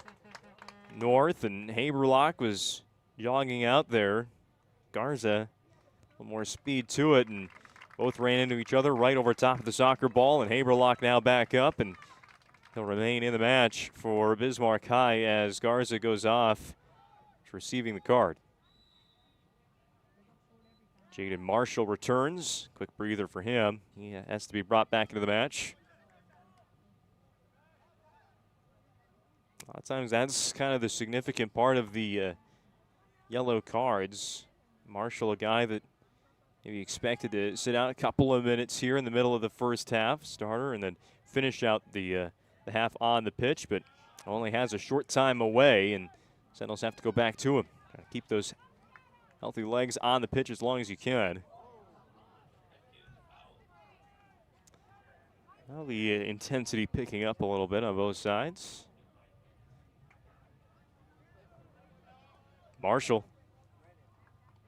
North, and Haberlock was jogging out there. Garza, a little more speed to it, and both ran into each other right over top of the soccer ball, and Haberlock now back up, and he'll remain in the match for Bismarck High as Garza goes off receiving the card. Jaden Marshall returns. Quick breather for him. He has to be brought back into the match. A lot of times that's kind of the significant part of the yellow cards. Marshall, a guy that maybe expected to sit out a couple of minutes here in the middle of the first half, starter, and then finish out the half on the pitch, but only has a short time away, and Sentinels have to go back to him. Gotta keep those healthy legs on the pitch as long as you can. Well, the intensity picking up a little bit on both sides. Marshall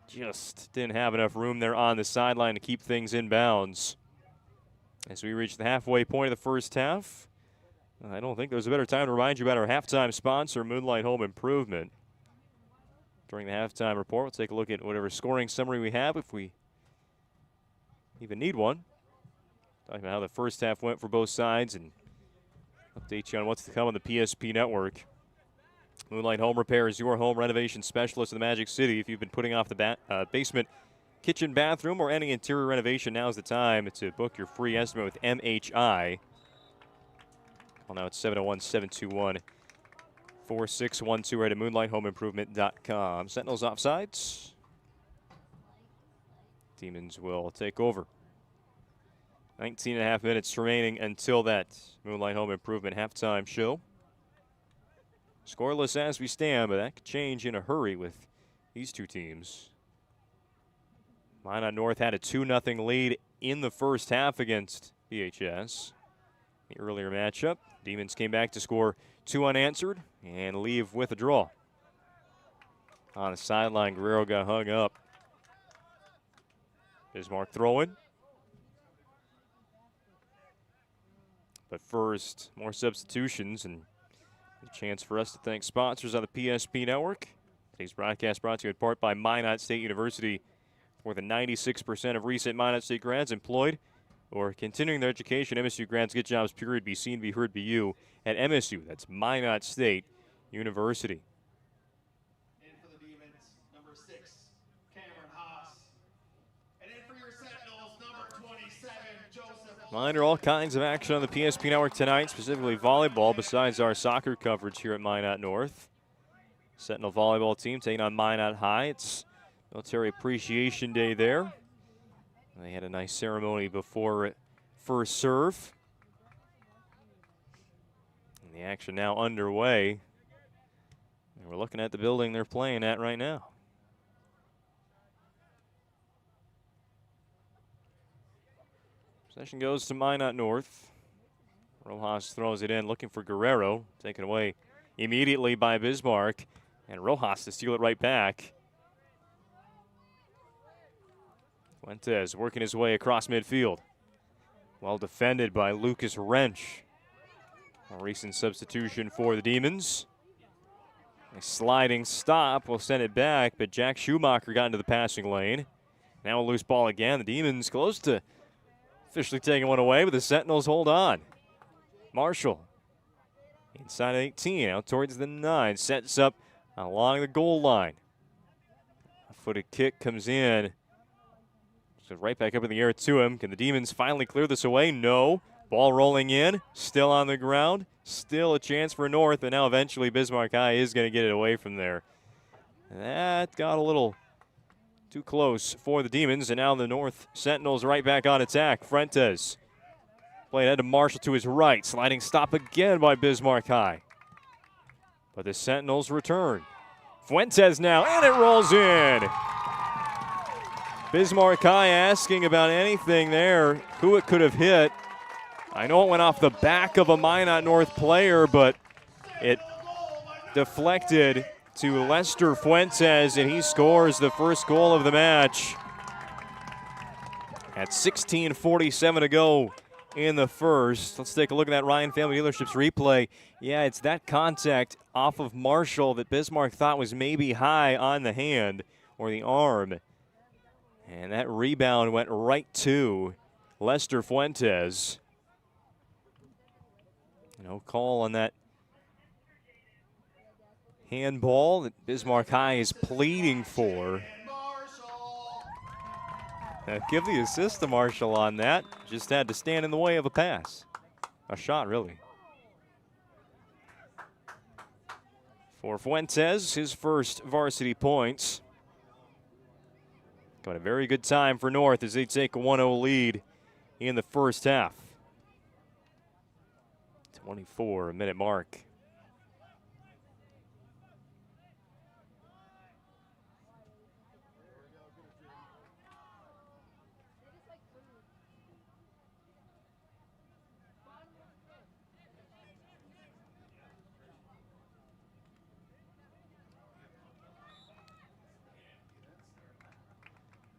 just didn't have enough room there on the sideline to keep things in bounds. As we reach the halfway point of the first half, I don't think there's a better time to remind you about our halftime sponsor, Moonlight Home Improvement. During the halftime report, we'll take a look at whatever scoring summary we have, if we even need one. Talking about how the first half went for both sides and update you on what's to come on the PSP Network. Moonlight Home Repair is your home renovation specialist in the Magic City. If you've been putting off the basement, kitchen, bathroom, or any interior renovation, now's the time to book your free estimate with MHI. Well, now it's 701-721-4612 right at moonlighthomeimprovement.com. Sentinels offsides. Demons will take over. 19.5 minutes remaining until that Moonlight Home Improvement halftime show. Scoreless as we stand, but that could change in a hurry with these two teams. Minot North had a 2-0 lead in the first half against BHS. The earlier matchup, Demons came back to score 2 unanswered and leave with a draw. On the sideline, Guerrero got hung up. Bismarck throwing. But first, more substitutions and a chance for us to thank sponsors on the PSP Network. Today's broadcast brought to you in part by Minot State University. More than 96% of recent Minot State grads employed or continuing their education, MSU grads get jobs, period, be seen, be heard, be you at MSU. That's Minot State University. In for the Demons, number 6, Cameron Haas. And in for your Sentinels, number 27, Joseph. Reminder, all kinds of action on the PSP Network tonight, specifically volleyball, besides our soccer coverage here at Minot North. Sentinel volleyball team taking on Minot High. It's Military Appreciation Day there. They had a nice ceremony before first serve. And the action now underway. And we're looking at the building they're playing at right now. Possession goes to Minot North. Rojas throws it in, looking for Guerrero. Taken away immediately by Bismarck. And Rojas to steal it right back. Fuentes working his way across midfield. Well defended by Lucas Wrench. A recent substitution for the Demons. A sliding stop will send it back, but Jack Schumacher got into the passing lane. Now a loose ball again. The Demons close to officially taking one away, but the Sentinels hold on. Marshall inside 18, out towards the 9. Sets up along the goal line. A footed kick comes in. So right back up in the air to him. Can the Demons finally clear this away? No. Ball rolling in. Still on the ground. Still a chance for North. And now eventually Bismarck High is going to get it away from there. That got a little too close for the Demons. And now the North Sentinels right back on attack. Fuentes. Played ahead to Marshall to his right. Sliding stop again by Bismarck High. But the Sentinels return. Fuentes now, and it rolls in. Bismarck High asking about anything there, who it could have hit. I know it went off the back of a Minot North player, but it deflected to Lester Fuentes, and he scores the first goal of the match. At 16:47 to go in the first. Let's take a look at that Ryan Family Dealerships replay. Yeah, it's that contact off of Marshall that Bismarck thought was maybe high on the hand or the arm. And that rebound went right to Lester Fuentes. No call on that handball that Bismarck High is pleading for. Give the assist to Marshall on that. Just had to stand in the way of a pass. A shot, really. For Fuentes, his first varsity points. Got a very good time for North as they take a 1-0 lead in the first half. 24-minute mark.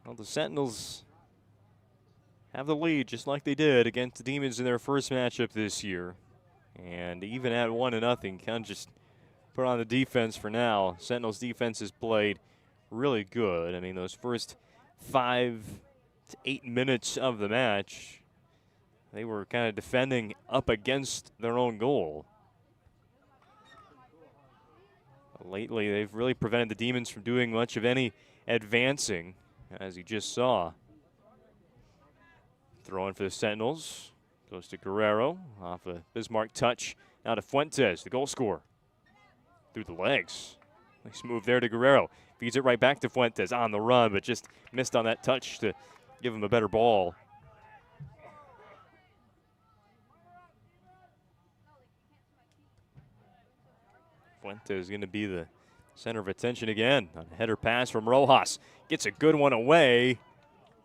Well, the Sentinels have the lead just like they did against the Demons in their first matchup this year. And even at 1-0, kind of just put on the defense for now. Sentinels defense has played really good. I mean, those first 5 to 8 minutes of the match, they were kind of defending up against their own goal. Lately, they've really prevented the Demons from doing much of any advancing, as you just saw. Throwing for the Sentinels. Goes to Guerrero off a Bismarck touch. Now to Fuentes, the goal scorer. Through the legs. Nice move there to Guerrero. Feeds it right back to Fuentes on the run, but just missed on that touch to give him a better ball. Fuentes going to be the center of attention again. On a header pass from Rojas. Gets a good one away.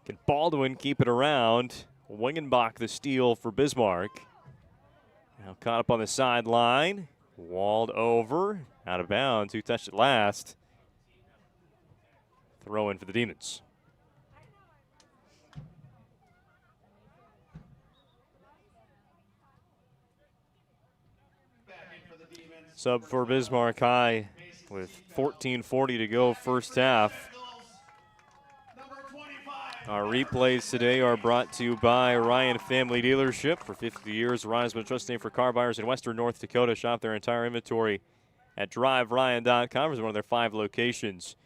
Can Baldwin keep it around? Wingenbach the steal for Bismarck. Now caught up on the sideline. Walled over. Out of bounds. Who touched it last? Throw in for the Demons. Sub for Bismarck High with 14:40 to go first half. Our replays today are brought to you by Ryan Family Dealership. For 50 years, Ryan has been a trusted name for car buyers in western North Dakota. Shop their entire inventory at driveryan.com. It's one of their 5 locations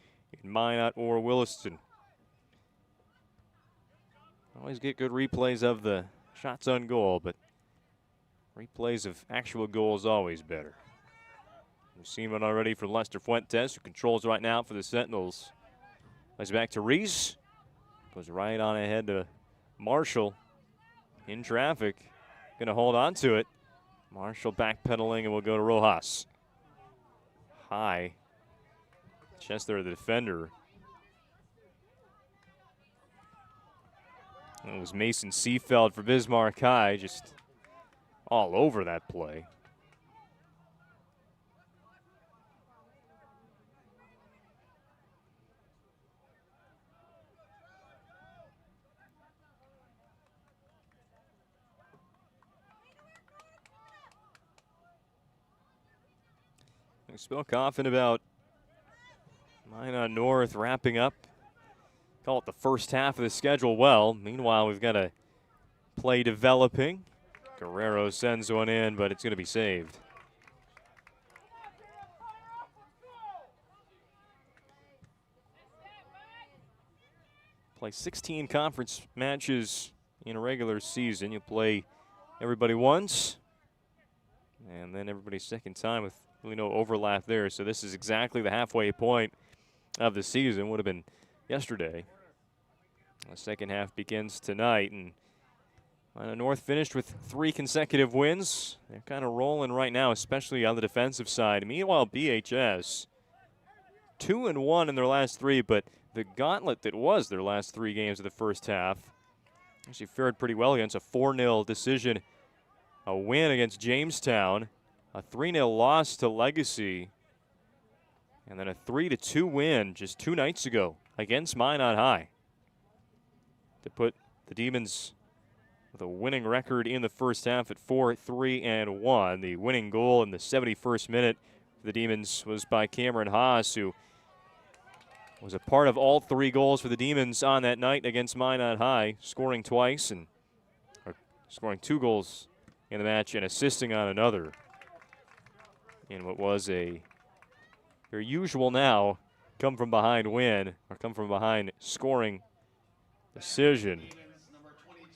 in Minot or Williston. Always get good replays of the shots on goal, but replays of actual goals always better. We've seen one already for Lester Fuentes, who controls right now for the Sentinels. Plays back to Reese. Goes right on ahead to Marshall in traffic. Going to hold on to it. Marshall backpedaling, and we'll go to Rojas. High. Chest there, the defender. It was Mason Seafeld for Bismarck High, just all over that play. We still confident about Minot North wrapping up. Call it the first half of the schedule well. Meanwhile, we've got a play developing. Guerrero sends one in, but it's going to be saved. Play 16 conference matches in a regular season. You play everybody once, and then everybody second time with really no overlap there. So this is exactly the halfway point of the season. Would have been yesterday. The second half begins tonight, and North finished with 3 consecutive wins. They're kind of rolling right now, especially on the defensive side. Meanwhile, BHS 2-1 in their last 3, but the gauntlet that was their last 3 games of the first half actually fared pretty well against a 4-0 decision, a win against Jamestown, a 3-0 loss to Legacy, and then a 3-2 win just 2 nights ago against Minot High to put the Demons with a winning record in the first half at 4-3-1. The winning goal in the 71st minute for the Demons was by Cameron Haas, who was a part of all 3 goals for the Demons on that night against Minot High, scoring twice and scoring 2 goals in the match and assisting on another in what was a very usual now come from behind win, or come from behind scoring decision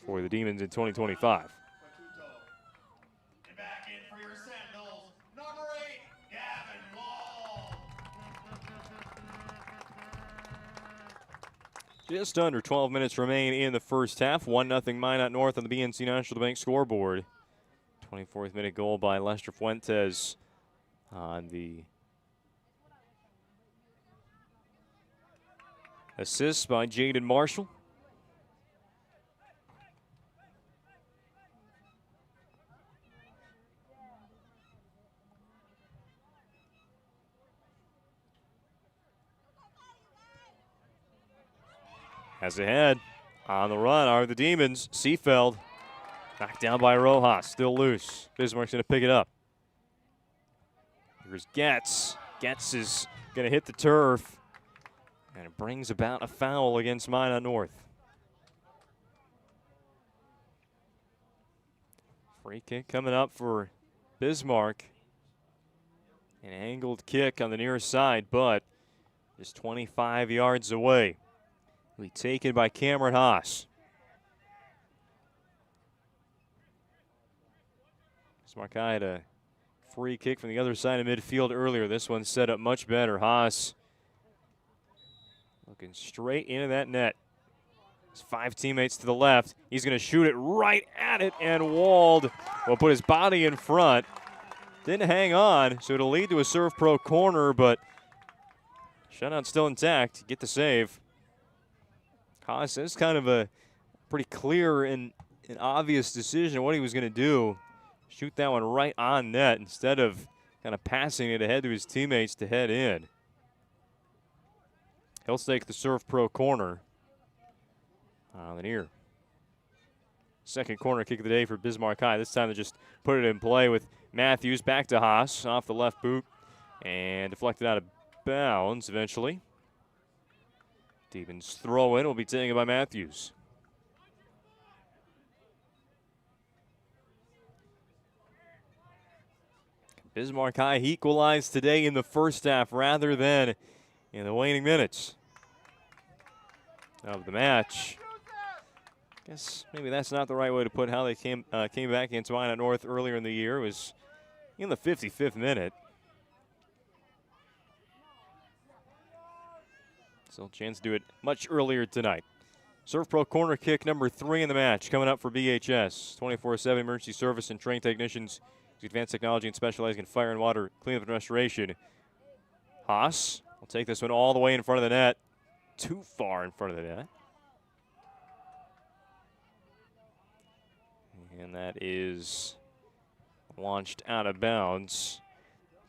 for the Demons in 2025. And back in for your Sentinels, number 8, Gavin Wall. Just under 12 minutes remain in the first half. 1-0 Minot North on the BNC National Bank scoreboard. 24th minute goal by Lester Fuentes on the assist by Jaden Marshall. As ahead, on the run are the Demons. Seafeld knocked down by Rojas, still loose. Bismarck's going to pick it up. Here's Getz. Getz is going to hit the turf, and it brings about a foul against Minot North. Free kick coming up for Bismarck. An angled kick on the near side, but just 25 yards away. Will be taken by Cameron Haas. Bismarck High had a free kick from the other side of midfield earlier. This one's set up much better. Haas looking straight into that net. His 5 teammates to the left. He's going to shoot it right at it, and Wald will put his body in front. Didn't hang on, so it'll lead to a Serve Pro corner, but shutout still intact. Get the save. Haas is kind of a pretty clear and an obvious decision what he was going to do. Shoot that one right on net instead of kind of passing it ahead to his teammates to head in. He'll take the Serve Pro corner on the near. Second corner kick of the day for Bismarck High. This time they just put it in play with Matthews back to Haas off the left boot and deflected out of bounds eventually. Demons throw in will be taken by Matthews. Bismarck High equalized today in the first half rather than in the waning minutes of the match. Guess maybe that's not the right way to put how they came back against Minot North earlier in the year. It was in the 55th minute. Still a chance to do it much earlier tonight. Serve Pro corner kick number 3 in the match coming up for BHS. 24/7 emergency service and trained technicians use advanced technology and specializing in fire and water cleanup and restoration. Haas will take this one all the way in front of the net. Too far in front of the net. And that is launched out of bounds.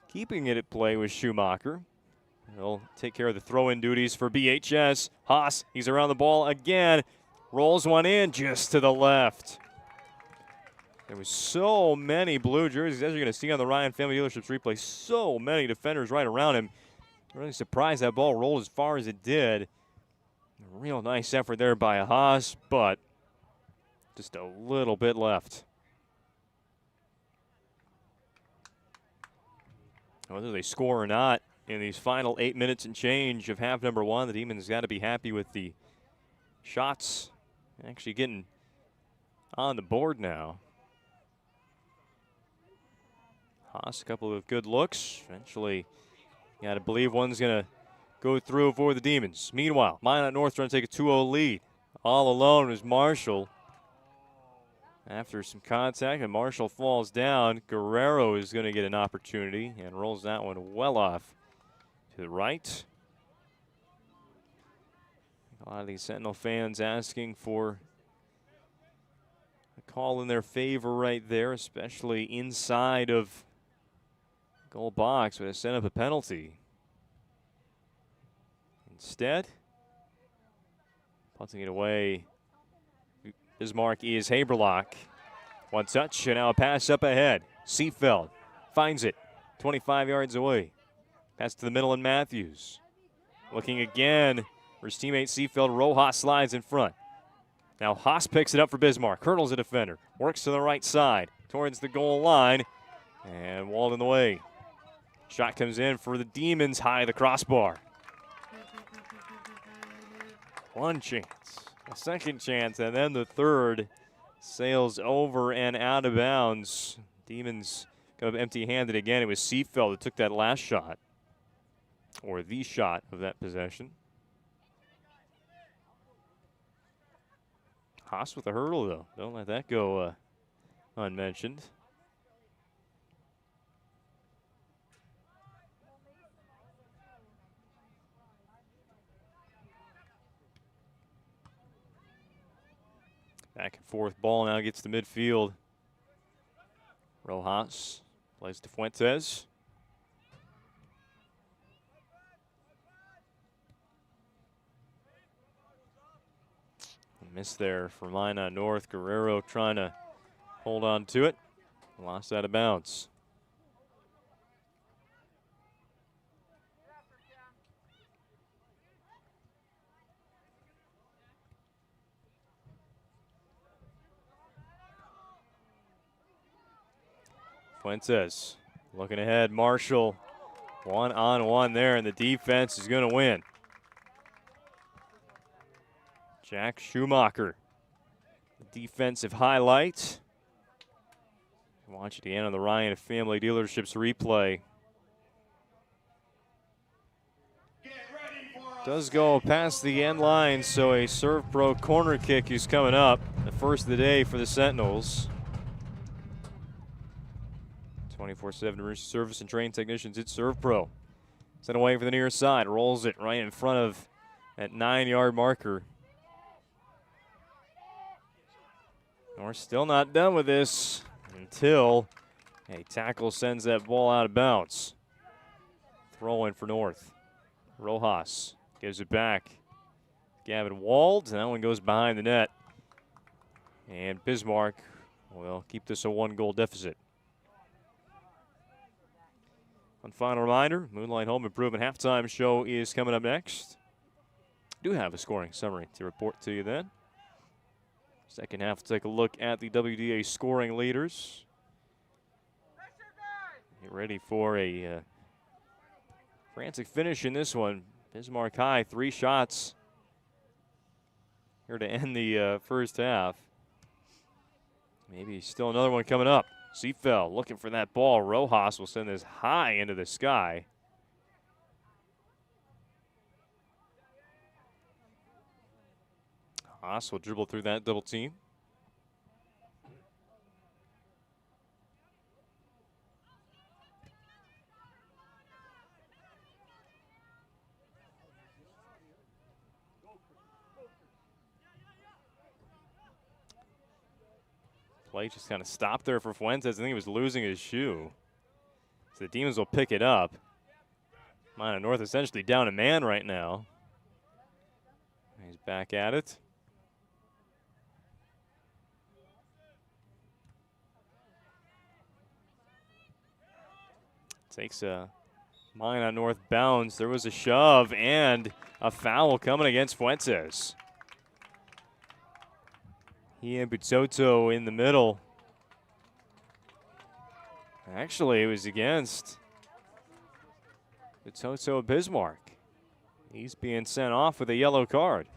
Keeping it at play was Schumacher. He'll take care of the throw-in duties for BHS. Haas, he's around the ball again. Rolls one in just to the left. There was so many blue jerseys, as you're going to see on the Ryan Family Dealerships replay. So many defenders right around him. I'm really surprised that ball rolled as far as it did. A real nice effort there by Haas, but just a little bit left. Whether they score or not in these final 8 minutes and change of half number 1, the Demons got to be happy with the shots actually getting on the board now. Haas, a couple of good looks. Eventually, you got to believe one's going to go through for the Demons. Meanwhile, Minot North trying to take a 2-0 lead. All alone was Marshall. After some contact, and Marshall falls down. Guerrero is going to get an opportunity and rolls that one well off to the right. A lot of these Sentinel fans asking for a call in their favor right there, especially inside of goal box, but it set up a penalty. Instead, punting it away, Bismarck is Haberlock. One touch, and now a pass up ahead. Seefeld finds it 25 yards away. Pass to the middle, and Matthews. Looking again for his teammate Seefeld. Rojas slides in front. Now Haas picks it up for Bismarck. Hurdles a defender. Works to the right side towards the goal line. And walled in the way. Shot comes in for the Demons, high of the crossbar. One chance. A second chance, and then the third sails over and out of bounds. Demons go empty-handed again. It was Seefeld that took that last shot, or the shot of that possession. Haas with a hurdle, though. Don't let that go unmentioned. Back and forth ball now gets to midfield. Rojas plays to Fuentes. Miss there for Minot North. Guerrero trying to hold on to it. Lost out of bounds. Fuentes looking ahead. Marshall one-on-one there, and the defense is going to win. Jack Schumacher, the defensive highlight. Watch it again on the Ryan Family Dealerships replay. Does go past the end line, so a Serve Pro corner kick is coming up. The first of the day for the Sentinels. 24/7 emergency service and trained technicians. It's Serve Pro. Sent away for the near side. Rolls it right in front of that 9-yard marker. We're still not done with this until a tackle sends that ball out of bounds. Throw in for North. Rojas gives it back. Gavin Wald, and that one goes behind the net. And Bismarck will keep this a 1-goal deficit. One final reminder, Moonlight Home Improvement halftime show is coming up next. do have a scoring summary to report to you then. Second half, we'll take a look at the WDA scoring leaders. Get ready for a frantic finish in this one. Bismarck High, 3 shots here to end the first half. Maybe still another one coming up. Seafell looking for that ball. Rojas will send this high into the sky. Haas will dribble through that double team. Play just kind of stopped there for Fuentes. I think he was losing his shoe. So the Demons will pick it up. Minot North essentially down a man right now. He's back at it. Takes a Minot North bounce. There was a shove and a foul coming against Fuentes. He and Butsoto in the middle. Actually, it was against Butsoto of Bismarck. He's being sent off with a yellow card.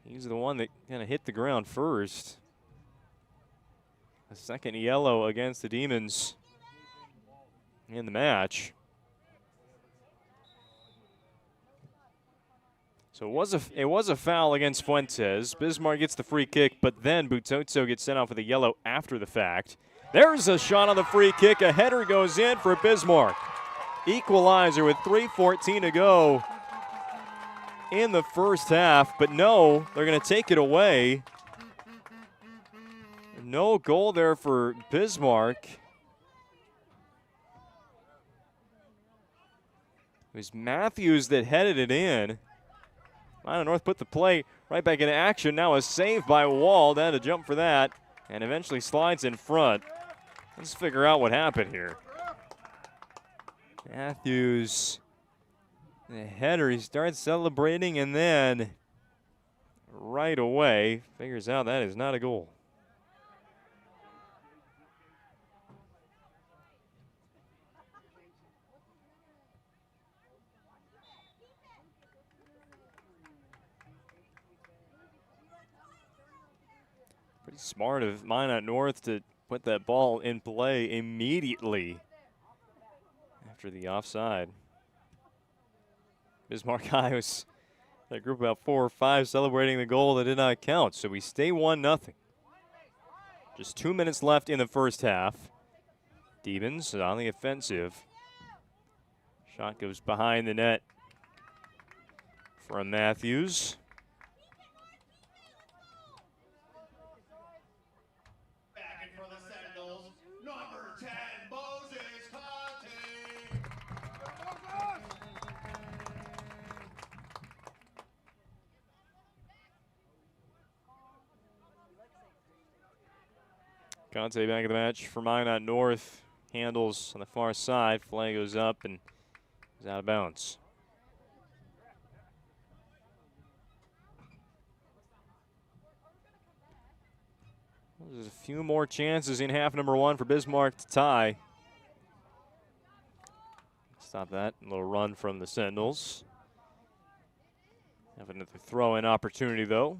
He's the one that kind of hit the ground first. A second yellow against the Demons in the match. So it was a foul against Fuentes. Bismarck gets the free kick, but then Butsoto gets sent off with a yellow after the fact. There's a shot on the free kick. A header goes in for Bismarck. Equalizer with 3:14 to go in the first half, but no, they're going to take it away. No goal there for Bismarck. It was Matthews that headed it in. Minot North put the play right back into action. Now a save by Wall, down to jump for that, and eventually slides in front. Let's figure out what happened here. Matthews, the header, he starts celebrating and then right away figures out that is not a goal. Pretty smart of Minot North to put that ball in play immediately after the offside. Bismarck High was that group about 4 or 5 celebrating the goal that did not count. So we stay 1-0. Just 2 minutes left in the first half. Demons on the offensive. Shot goes behind the net from Matthews. Back in for the Sentinels, number 10, Moses Conte back in the match for Minot North. Handles on the far side. Flag goes up and is out of bounds. There's a few more chances in half number 1 for Bismarck to tie. Stop that. A little run from the Sentinels. Have another throw-in opportunity, though.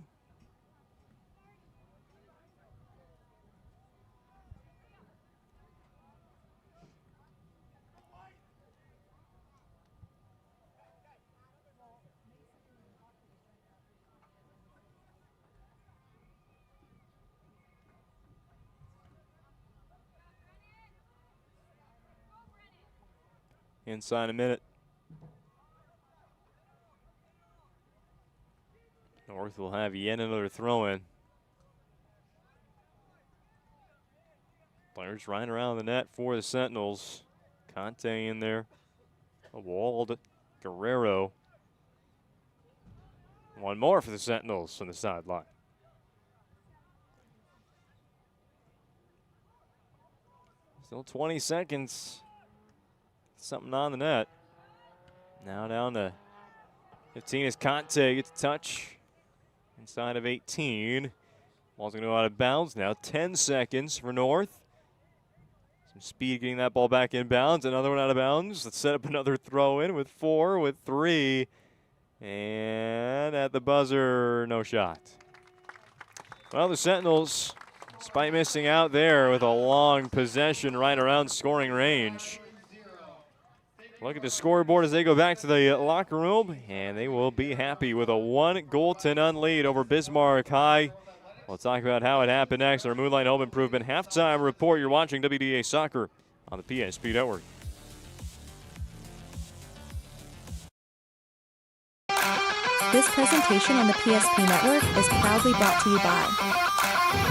Inside a minute. North will have yet another throw-in. Players running around the net for the Sentinels. Conte in there. A walled Guerrero. One more for the Sentinels on the sideline. Still 20 seconds. Something on the net. Now down to 15 is Conte, gets a touch inside of 18. Ball's going to go out of bounds now. 10 seconds for North. Some speed getting that ball back in bounds. Another one out of bounds. Let's set up another throw in with 4, with 3. And at the buzzer, no shot. Well, the Sentinels, despite missing out there with a long possession right around scoring range. Look at the scoreboard as they go back to the locker room, and they will be happy with a 1-0 lead over Bismarck High. We'll talk about how it happened next. Our Moonlight Home Improvement halftime report. You're watching WDA Soccer on the PSP Network. This presentation on the PSP Network is proudly brought to you by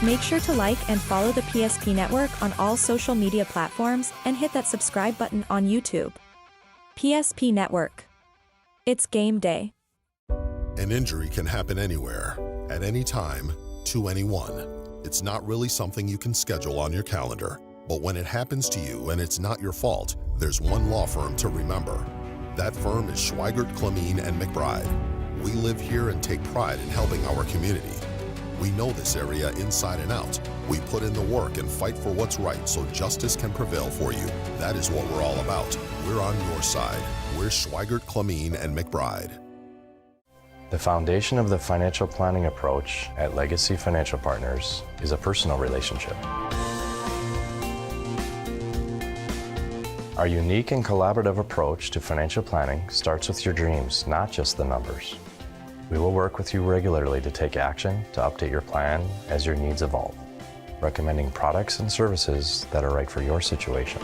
Make sure to like and follow the PSP Network on all social media platforms and hit that subscribe button on YouTube. PSP Network. It's game day. An injury can happen anywhere, at any time, to anyone. It's not really something you can schedule on your calendar. But when it happens to you and it's not your fault, there's one law firm to remember. That firm is Schweigert, Clemeen, and McBride. We live here and take pride in helping our community. We know this area inside and out. We put in the work and fight for what's right so justice can prevail for you. That is what we're all about. We're on your side. We're Schweigert, Clemeen, and McBride. The foundation of the financial planning approach at Legacy Financial Partners is a personal relationship. Our unique and collaborative approach to financial planning starts with your dreams, not just the numbers. We will work with you regularly to take action to update your plan as your needs evolve, recommending products and services that are right for your situation.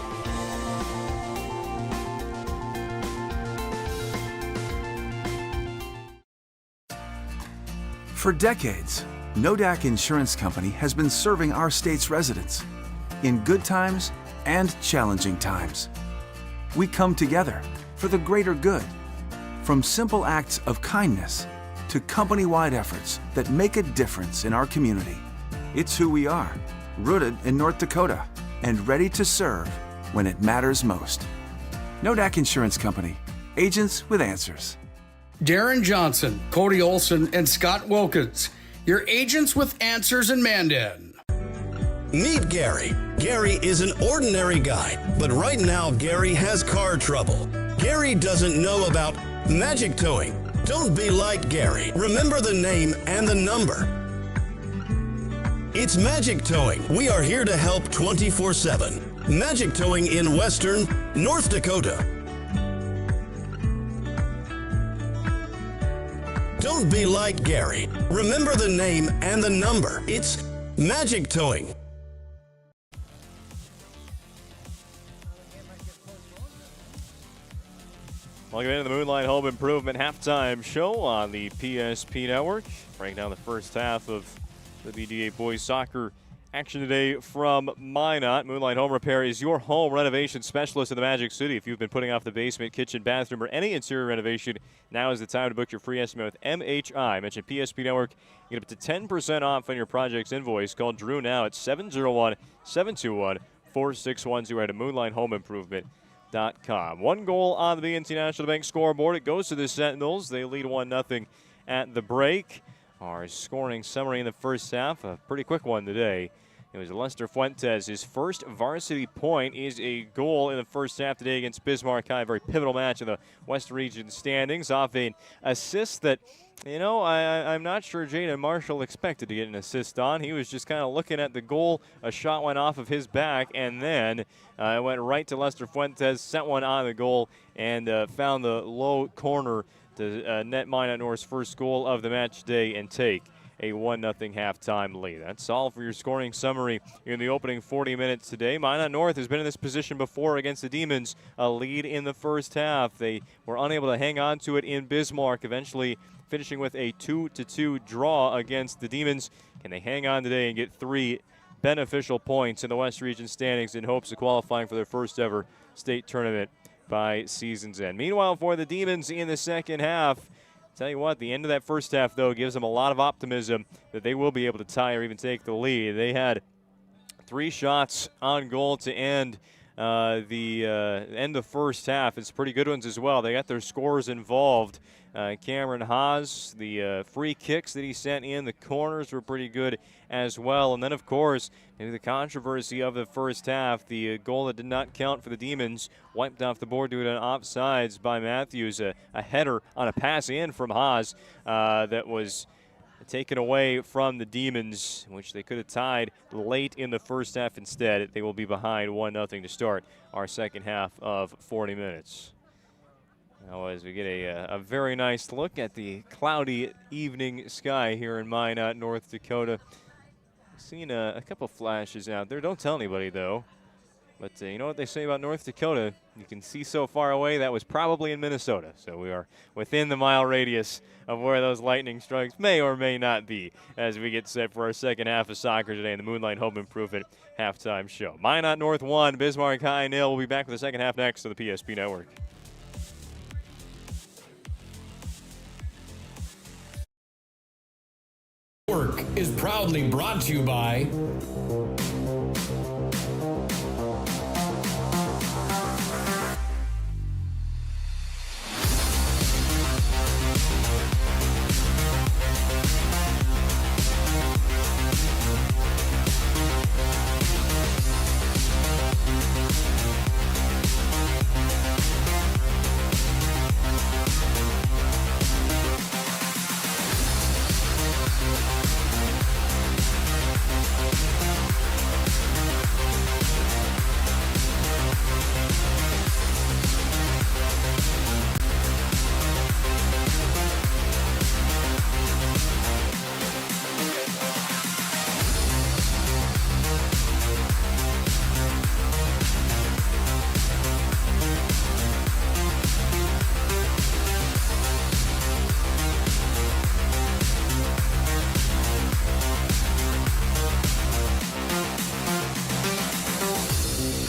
For decades, Nodak Insurance Company has been serving our state's residents in good times and challenging times. We come together for the greater good, from simple acts of kindness to company-wide efforts that make a difference in our community. It's who we are, rooted in North Dakota and ready to serve when it matters most. Nodak Insurance Company, Agents with answers. Darren Johnson, Cody Olson, and Scott Wilkins, your agents with answers in Mandan. Meet Gary. Gary is an ordinary guy, but right now Gary has car trouble. Gary doesn't know about magic towing. Don't be like Gary. Remember the name and the number. It's Magic Towing. We are here to help 24/7. Magic Towing in Western North Dakota. Don't be like Gary. Remember the name and the number. It's Magic Towing. Welcome into the Moonlight Home Improvement halftime show on the PSP Network. Breaking down the first half of the BDA boys soccer action today from Minot. Moonlight Home Repair is your home renovation specialist in the Magic City. If you've been putting off the basement, kitchen, bathroom, or any interior renovation, now is the time to book your free estimate with MHI. Mention PSP Network. Get up to 10% off on your project's invoice. Call Drew now at 701-721-4610 at Moonlight Home Improvement. One goal on the BNC National Bank scoreboard. It goes to the Sentinels. They lead 1-0 at the break. Our scoring summary in the first half, a pretty quick one today. It was Lester Fuentes. His first varsity point is a goal in the first half today against Bismarck High. A very pivotal match in the West Region standings. Off an assist that, I'm not sure Jaden Marshall expected to get an assist on. He was just kind of looking at the goal. A shot went off of his back, and then it went right to Lester Fuentes, sent one on the goal, and found the low corner to net Minot North's first goal of the match today and take a 1-0 halftime lead. That's all for your scoring summary in the opening 40 minutes today. Minot North has been in this position before against the Demons, a lead in the first half. They were unable to hang on to it in Bismarck, eventually finishing with a 2-2 draw against the Demons. Can they hang on today and get 3 beneficial points in the West Region standings in hopes of qualifying for their first ever state tournament by season's end? Meanwhile, for the Demons in the second half, tell you what, the end of that first half, though, gives them a lot of optimism that they will be able to tie or even take the lead. They had 3 shots on goal to end the first half. It's pretty good ones as well. They got their scorers involved. Cameron Haas, the free kicks that he sent in, the corners were pretty good as well. And then, of course, maybe the controversy of the first half, the goal that did not count for the Demons, wiped off the board due to an offsides by Matthews, a header on a pass in from Haas that was taken away from the Demons, which they could have tied late in the first half instead. They will be behind 1-0 to start our second half of 40 minutes. Now, as we get a very nice look at the cloudy evening sky here in Minot, North Dakota. Seen a couple flashes out there. Don't tell anybody, though. But you know what they say about North Dakota? You can see so far away. That was probably in Minnesota. So we are within the mile radius of where those lightning strikes may or may not be as we get set for our second half of soccer today in the Moonlight Home Improvement halftime show. Minot North 1, Bismarck High 0. We'll be back with the second half next on the PSP Network. Work is proudly brought to you by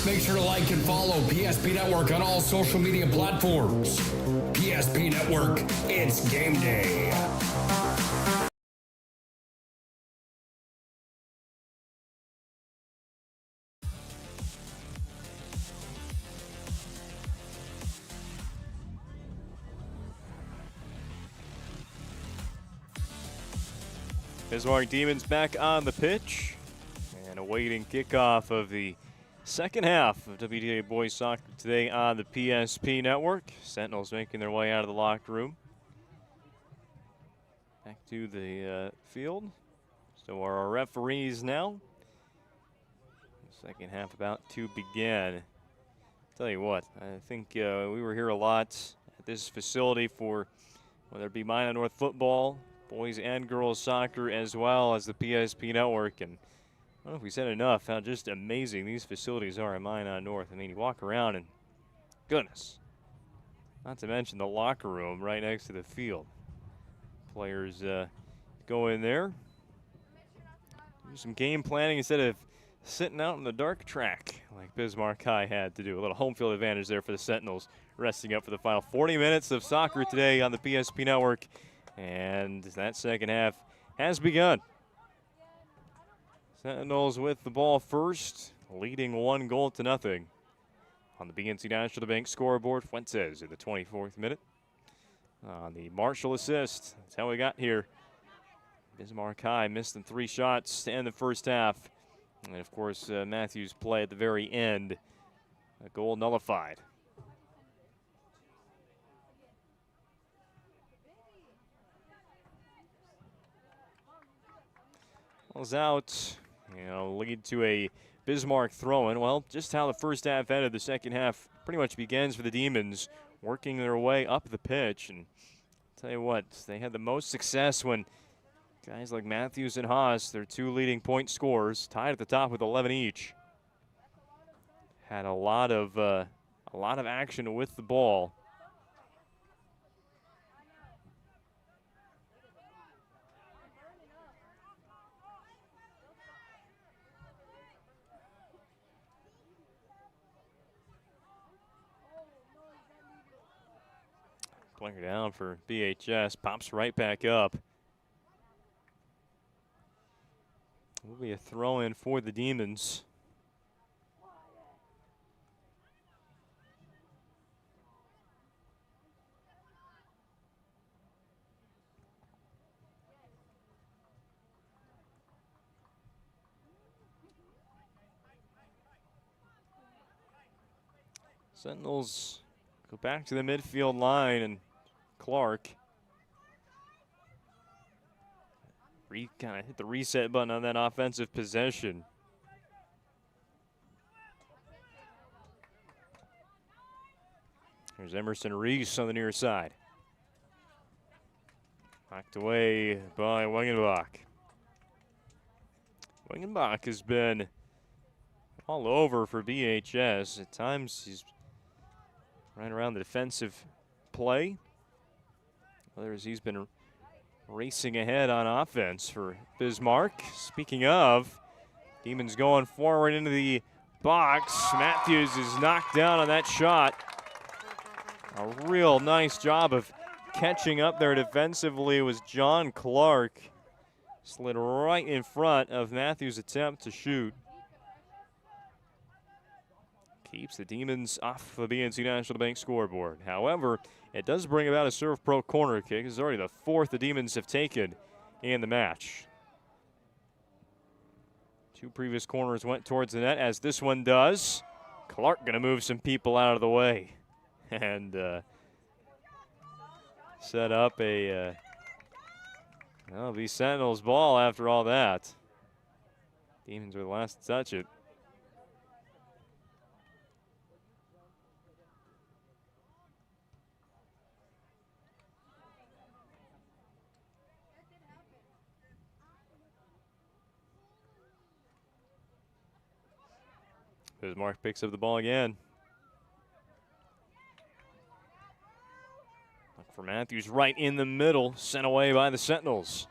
Make sure to like and follow PSP Network on all social media platforms. PSP Network, it's game day. Bismarck Demons back on the pitch and awaiting kickoff of the second half of WDA Boys Soccer today on the PSP Network. Sentinels making their way out of the locker room. Back to the field. So are our referees now. Second half about to begin. Tell you what, I think we were here a lot at this facility for whether it be Minot North football, boys and girls soccer, as well as the PSP Network. And I don't know if we said enough how just amazing these facilities are in Minot North. I mean, you walk around and goodness, not to mention the locker room right next to the field. Players go in there, do some game planning instead of sitting out in the dark track like Bismarck High had to do. A little home field advantage there for the Sentinels, resting up for the final 40 minutes of soccer today on the PSP Network. And that second half has begun. Sentinels with the ball first, leading 1-0. On the BNC National Bank scoreboard, Fuentes in the 24th minute. On the Marshall assist, that's how we got here. Bismarck High missed the 3 shots to end the first half. And, of course, Matthews' play at the very end, a goal nullified. Was out, lead to a Bismarck throw-in. Well, just how the first half ended, the second half pretty much begins for the Demons, working their way up the pitch. And I'll tell you what, they had the most success when guys like Matthews and Haas, their 2 leading point scorers, tied at the top with 11 each, had a lot of action with the ball. Player down for BHS, pops right back up. Will be a throw-in for the Demons. Sentinels go back to the midfield line, and Clark kind of hit the reset button on that offensive possession. There's Emerson Reese on the near side. Knocked away by Wengenbach. Wengenbach has been all over for BHS. At times he's right around the defensive play. Others he's been racing ahead on offense for Bismarck. Speaking of, Demons going forward into the box. Matthews is knocked down on that shot. A real nice job of catching up there defensively was John Clark. Slid right in front of Matthews' attempt to shoot. Keeps the Demons off the BNC National Bank scoreboard. However, it does bring about a Serve Pro corner kick. It's already the 4th the Demons have taken in the match. 2 previous corners went towards the net, as this one does. Clark going to move some people out of the way and set up a that'll be Sentinels ball after all that. Demons were the last to touch it. Bismarck picks up the ball again. Look for Matthews right in the middle, sent away by the Sentinels.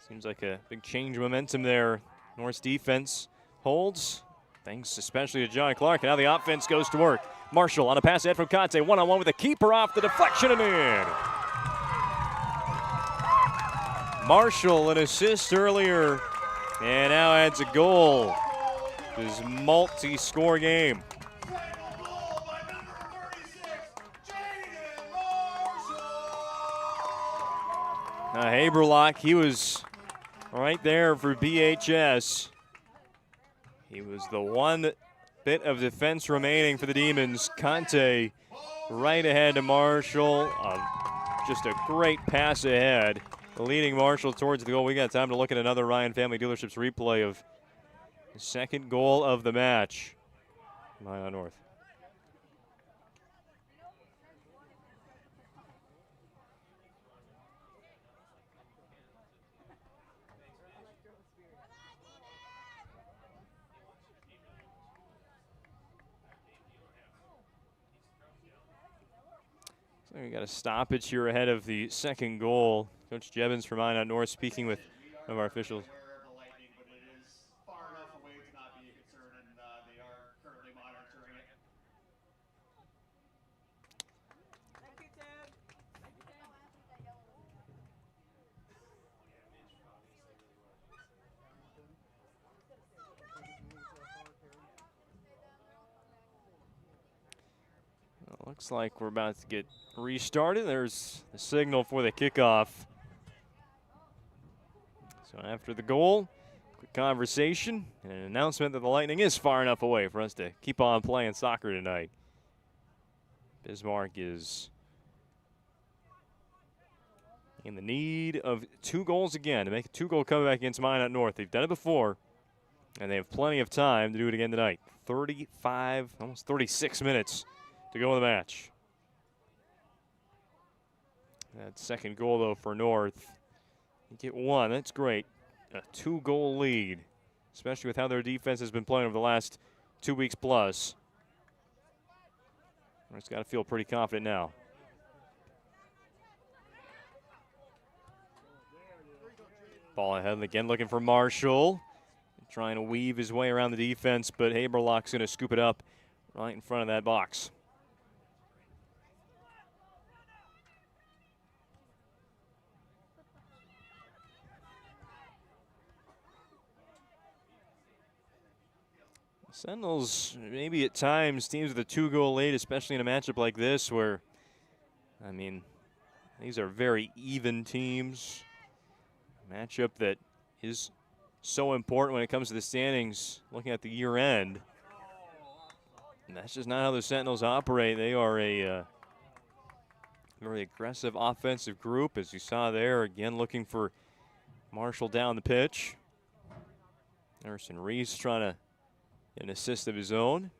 Seems like a big change of momentum there. North's defense holds, thanks especially to John Clark. And now the offense goes to work. Marshall on a pass ahead from Conte, one-on-one with the keeper off the deflection and in. Marshall an assist earlier, and now adds a goal. His multi-score game. Haberlock, he was right there for BHS. He was the one bit of defense remaining for the Demons. Conte right ahead to Marshall. Just a great pass ahead, leading Marshall towards the goal. We got time to look at another Ryan Family Dealerships replay of the second goal of the match. Minot North. So we got a stoppage here ahead of the second goal. Coach Jevons from Minot North speaking with one of our officials. Looks like we're about to get restarted. There's the signal for the kickoff. So after the goal, quick conversation and an announcement that the Lightning is far enough away for us to keep on playing soccer tonight. Bismarck is in the need of 2 goals again to make a 2-goal comeback against Minot North. They've done it before, and they have plenty of time to do it again tonight. 35, almost 36 minutes to go in the match. That second goal, though, for North. You get 1, that's great. A 2-goal lead, especially with how their defense has been playing over the last 2 weeks plus. North's got to feel pretty confident now. Ball ahead again, looking for Marshall. Trying to weave his way around the defense, but Haberlock's going to scoop it up right in front of that box. Sentinels, maybe at times, teams with a 2-goal lead, especially in a matchup like this where, I mean, these are very even teams. A matchup that is so important when it comes to the standings, looking at the year end. And that's just not how the Sentinels operate. They are a very aggressive offensive group, as you saw there. Again, looking for Marshall down the pitch. Emerson Reese trying to get an assist of his own.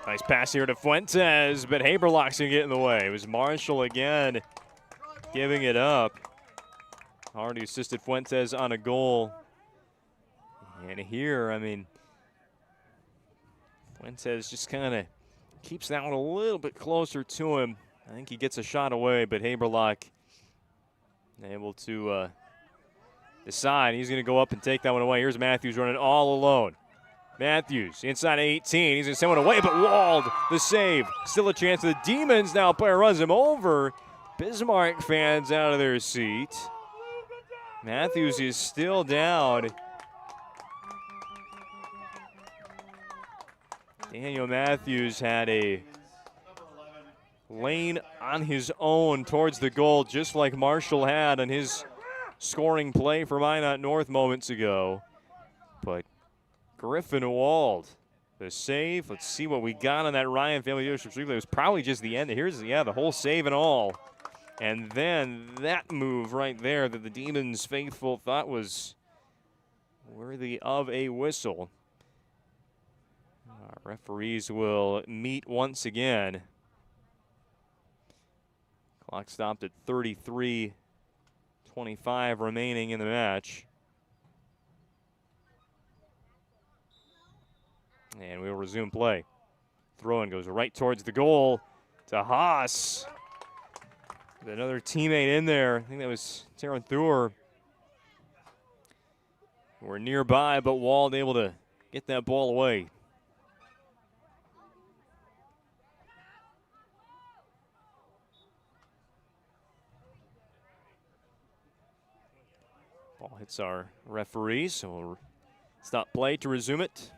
Nice pass here to Fuentes, but Haberlock's going to get in the way. It was Marshall again giving it up. Already assisted Fuentes on a goal. And here, I mean, Fuentes just kind of keeps that one a little bit closer to him. I think he gets a shot away, but Haberlock able to decide he's going to go up and take that one away. Here's Matthews running all alone. Matthews inside 18. He's going to send one away, but Wald, the save. Still a chance for the Demons. Now a player runs him over. Bismarck fans out of their seat. Matthews is still down. Daniel Matthews had a lane on his own towards the goal, just like Marshall had on his scoring play for Minot North moments ago. But Griffin Wald, the save. Let's see what we got on that Ryan Family Dealerships replay. It was probably just the end. Here's, the whole save and all. And then that move right there that the Demons faithful thought was worthy of a whistle. Our referees will meet once again. Clock stopped at 33:25 remaining in the match. And we'll resume play. Throw-in goes right towards the goal to Haas. With another teammate in there. I think that was Taron Thur. We're nearby, but Wald able to get that ball away. It's our referee, so we'll stop play to resume it.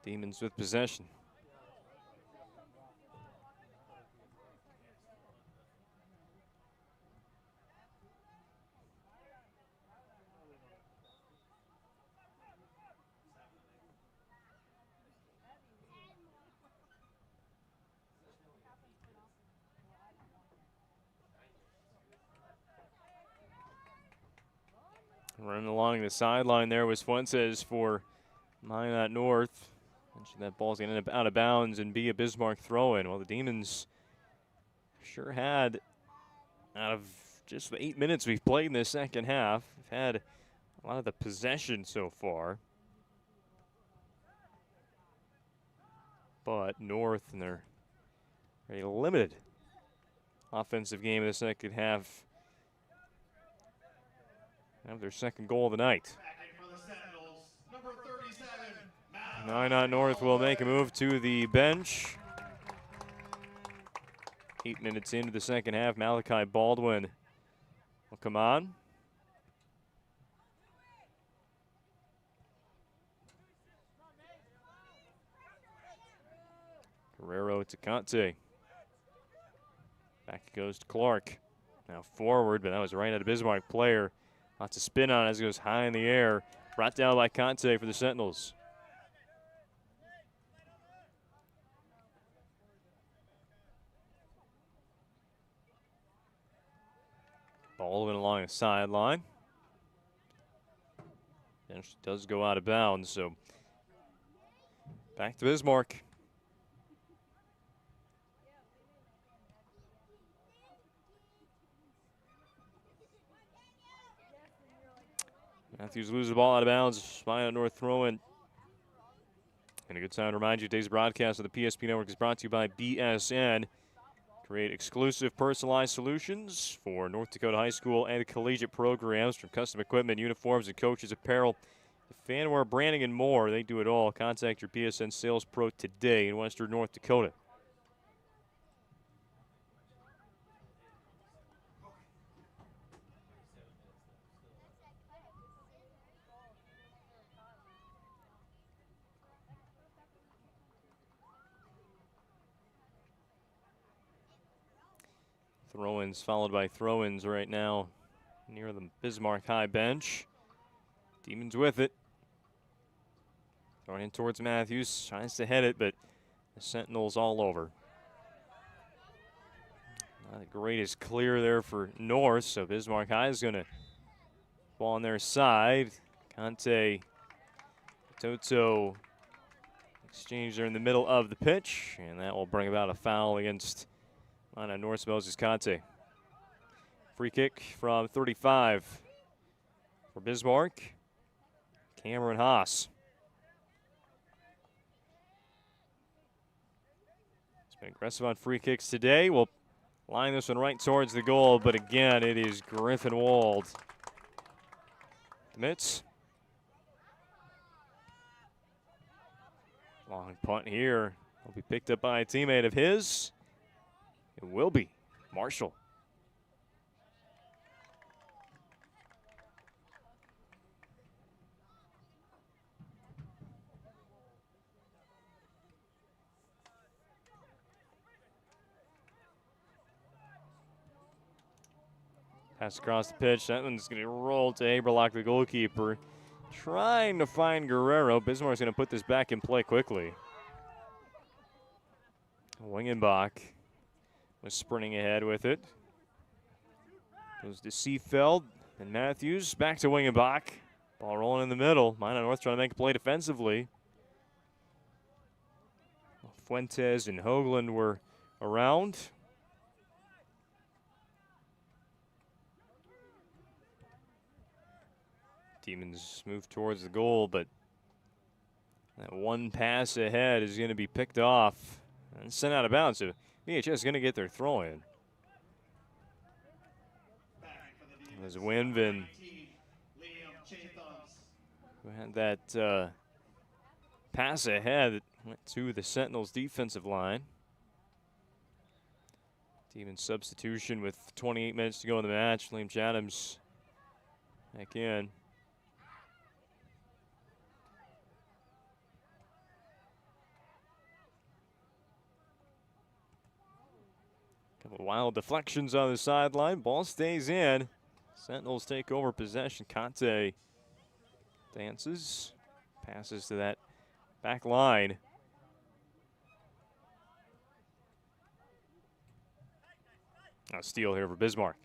Demons with possession. Running along the sideline there was Fuentes for Minot North. Mentioned that ball's going to end up out of bounds and be a Bismarck throw-in. Well, the Demons sure had, out of just the 8 minutes we've played in the second half, we've had a lot of the possession so far. But North and their very limited offensive game in the second half have their second goal of the night. Minot North will make a move to the bench. 8 minutes into the second half, Malachi Baldwin will come on. Guerrero to Conte. Back it goes to Clark. Now forward, but that was right at a Bismarck player. Lots of spin on it as it goes high in the air. Brought down by Conte for the Sentinels. Baldwin along the sideline. And she does go out of bounds, so back to Bismarck. Matthews loses the ball out of bounds. Minot North throw-in. And a good time to remind you, today's broadcast of the PSP Network is brought to you by BSN. Create exclusive personalized solutions for North Dakota high school and collegiate programs, from custom equipment, uniforms, and coaches' apparel, to fanwear, branding, and more. They do it all. Contact your BSN sales pro today in Western North Dakota. Throw-ins followed by throw-ins right now near the Bismarck High bench. Demons with it. Throwing in towards Matthews. Tries to head it, but the Sentinels all over. Not the greatest clear there for North, so Bismarck High is going to ball on their side. Conte, Toto exchange there in the middle of the pitch, and that will bring about a foul against Minot North's Moses Conte. Free kick from 35 for Bismarck. Cameron Haas. He's been aggressive on free kicks today. We'll line this one right towards the goal, but again, it is Griffin Wald. Commits. Long punt here. Will be picked up by a teammate of his. It will be Marshall. Pass across the pitch. That one's going to roll to Aberlock, the goalkeeper. Trying to find Guerrero. Bismarck's going to put this back in play quickly. Wingenbach was sprinting ahead with it. Goes to Seefeld and Matthews. Back to Wingenbach. Ball rolling in the middle. Minot North trying to make a play defensively. Fuentes and Hoagland were around. Demons move towards the goal, but that one pass ahead is going to be picked off and sent out of bounds. So VHS is going to get their throw in. As Winvin, who had that pass ahead that went to the Sentinels defensive line. Demons substitution with 28 minutes to go in the match. Liam Chathams back in. Couple of wild deflections on the sideline. Ball stays in. Sentinels take over possession. Conte dances, passes to that back line. A steal here for Bismarck.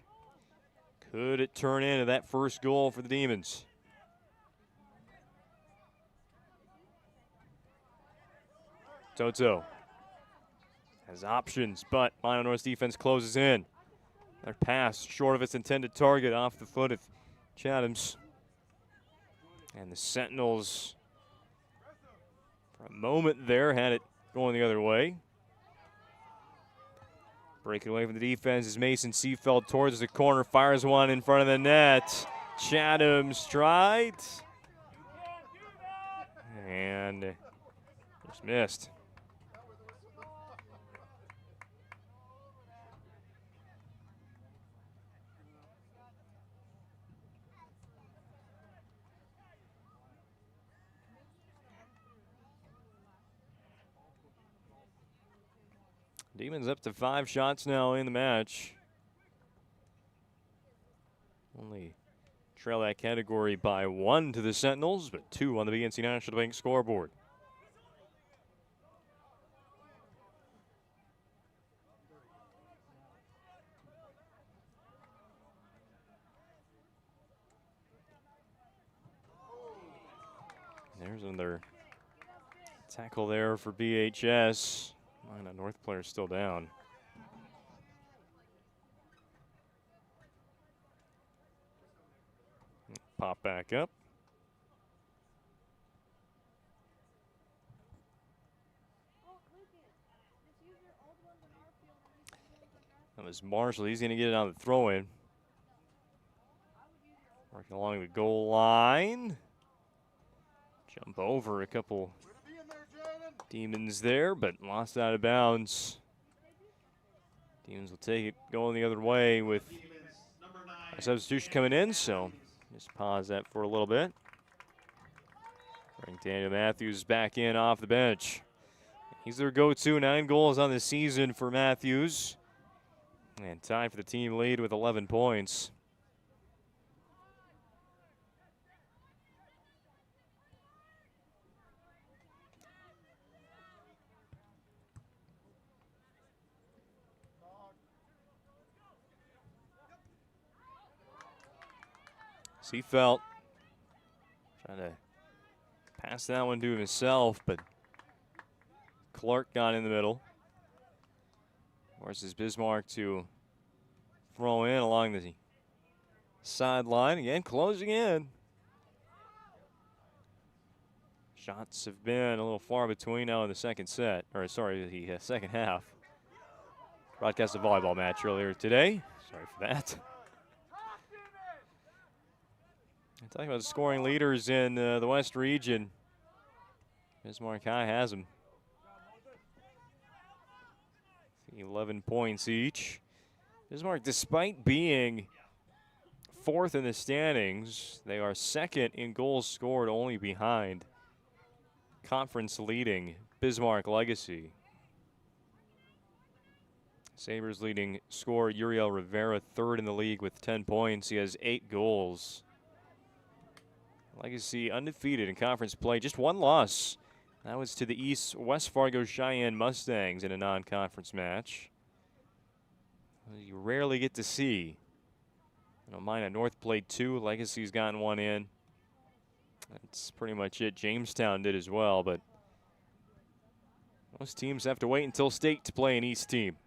Could it turn into that first goal for the Demons? Toto has options, but Minot North's defense closes in. Their pass short of its intended target, off the foot of Chatham's. And the Sentinels, for a moment there, had it going the other way. Breaking away from the defense is Mason Seafeld towards the corner, fires one in front of the net. Chatham's tried. And just missed. Demons up to 5 shots now in the match. Only trail that category by 1 to the Sentinels, but 2 on the BNC National Bank scoreboard. There's another tackle there for BHS. Minot North player still down. Pop back up. That was Marshall. He's going to get it on the throw-in. Working along the goal line. Jump over a couple Demons there, but lost out of bounds. Demons will take it going the other way with a substitution coming in, so just pause that for a little bit. Bring Daniel Matthews back in off the bench. He's their go-to, 9 goals on the season for Matthews. And tied for the team lead with 11 points. Seafelt trying to pass that one to himself, but Clark got in the middle. Forces Bismarck to throw in along the sideline. Again, closing in. Shots have been a little far between now in the second set, or sorry, the second half. Broadcast a volleyball match earlier today. Sorry for that. Talking about scoring leaders in the West region. Bismarck High has them. 11 points each. Bismarck, despite being 4th in the standings, they are 2nd in goals scored, only behind conference leading Bismarck Legacy. Sabres leading scorer Uriel Rivera, 3rd in the league with 10 points. He has 8 goals. Legacy undefeated in conference play, just 1 loss. That was to the East West Fargo Cheyenne Mustangs in a non-conference match. You rarely get to see. Minot North played 2. Legacy's gotten 1 in. That's pretty much it. Jamestown did as well, but most teams have to wait until state to play an East team.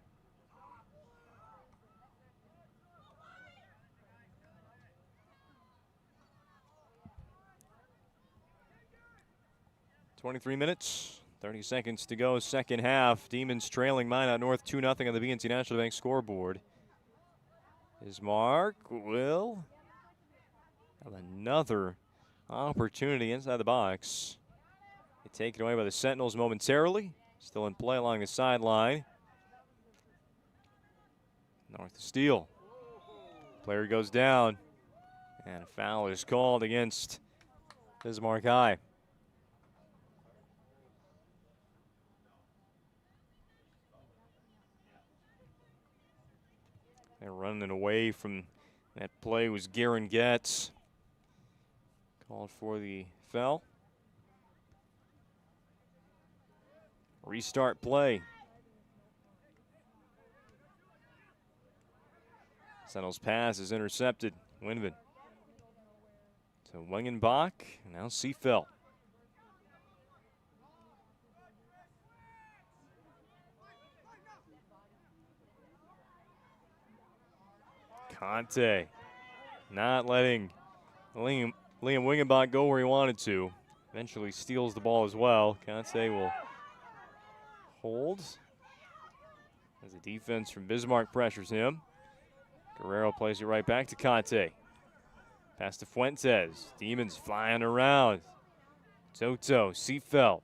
.23 minutes, 30 seconds to go, second half. Demons trailing Minot North 2-0 on the BNC National Bank scoreboard. Bismarck will have another opportunity inside the box. They take it away by the Sentinels momentarily. Still in play along the sideline. North to steal. Player goes down. And a foul is called against Bismarck High. They're running away from that play was Garen Getz. Called for the foul. Restart play. Sentinels pass is intercepted. Winvin to Wengenbach. Now Seafeld. Conte not letting Liam Wingenbach go where he wanted to. Eventually steals the ball as well. Conte will hold as the defense from Bismarck pressures him. Guerrero plays it right back to Conte. Pass to Fuentes. Demons flying around. Toto, Seafeld,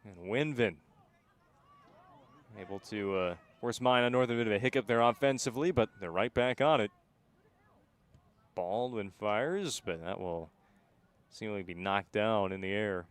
and Winvin. Able to force Minot North a bit of a hiccup there offensively, but they're right back on it. Baldwin fires, but that will seemingly be knocked down in the air.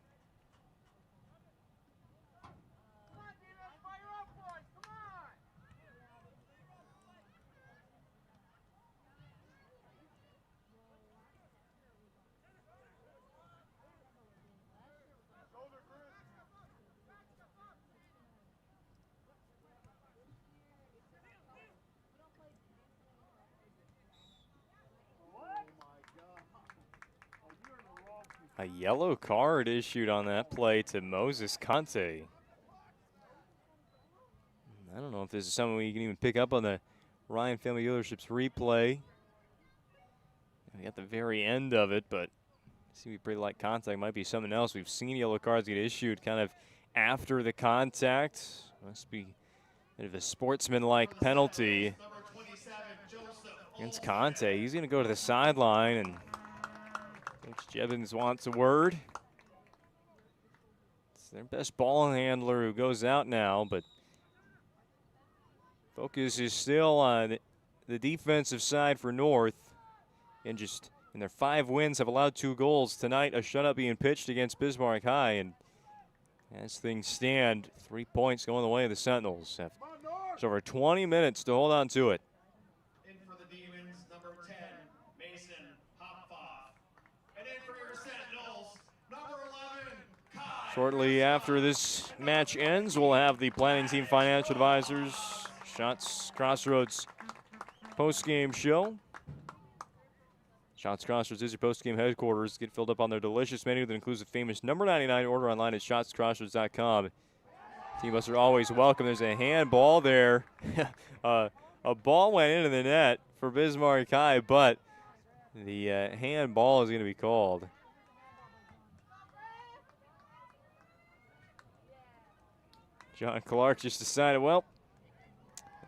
A yellow card issued on that play to Moses Conte. I don't know if this is something we can even pick up on the Ryan Family Dealerships replay. At the very end of it, but seems to be pretty light contact. Might be something else. We've seen yellow cards get issued kind of after the contact. Must be a bit of a sportsman-like penalty against Conte. He's going to go to the sideline, and Coach Jevons wants a word. It's their best ball handler who goes out now, but focus is still on the defensive side for North. And just in their 5 wins have allowed 2 goals. Tonight, a shutout being pitched against Bismarck High. And as things stand, 3 points going the way of the Sentinels. It's over 20 minutes to hold on to it. In for the Demons, number 10, Mason Hopfoff. And in for your Sentinels, number 11, Kai. Shortly after this match ends, we'll have the planning team financial advisors, Shots Crossroads post-game show. Shots Crossroads is your post-game headquarters. Get filled up on their delicious menu that includes the famous number 99. Order online at shotscrossroads.com. Team Buster always welcome. There's a handball there. A ball went into the net for Bismarck High, but the handball is going to be called. John Clark just decided, well,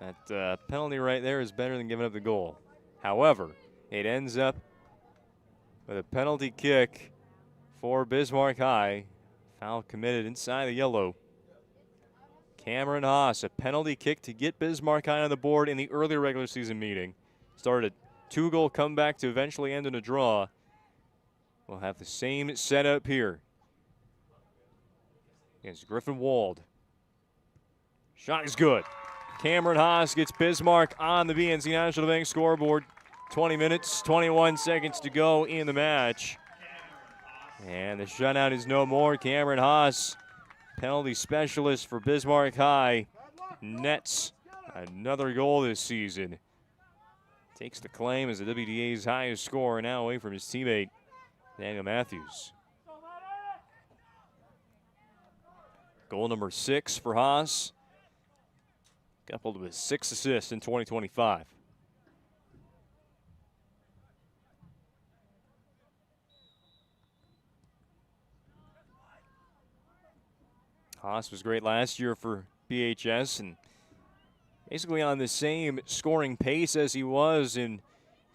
that penalty right there is better than giving up the goal. However, it ends up with a penalty kick for Bismarck High. Foul committed inside the yellow. Cameron Haas, a penalty kick to get Bismarck High on the board in the earlier regular season meeting. Started a 2-goal comeback to eventually end in a draw. We'll have the same setup here against Griffin Wald. Shot is good. Cameron Haas gets Bismarck on the BNC National Bank scoreboard. 20 minutes, 21 seconds to go in the match. And the shutout is no more. Cameron Haas, penalty specialist for Bismarck High, nets another goal this season. Takes the claim as the WDA's highest scorer, now away from his teammate, Daniel Matthews. Goal number 6 for Haas, coupled with 6 assists in 2025. Haas was great last year for BHS and basically on the same scoring pace as he was in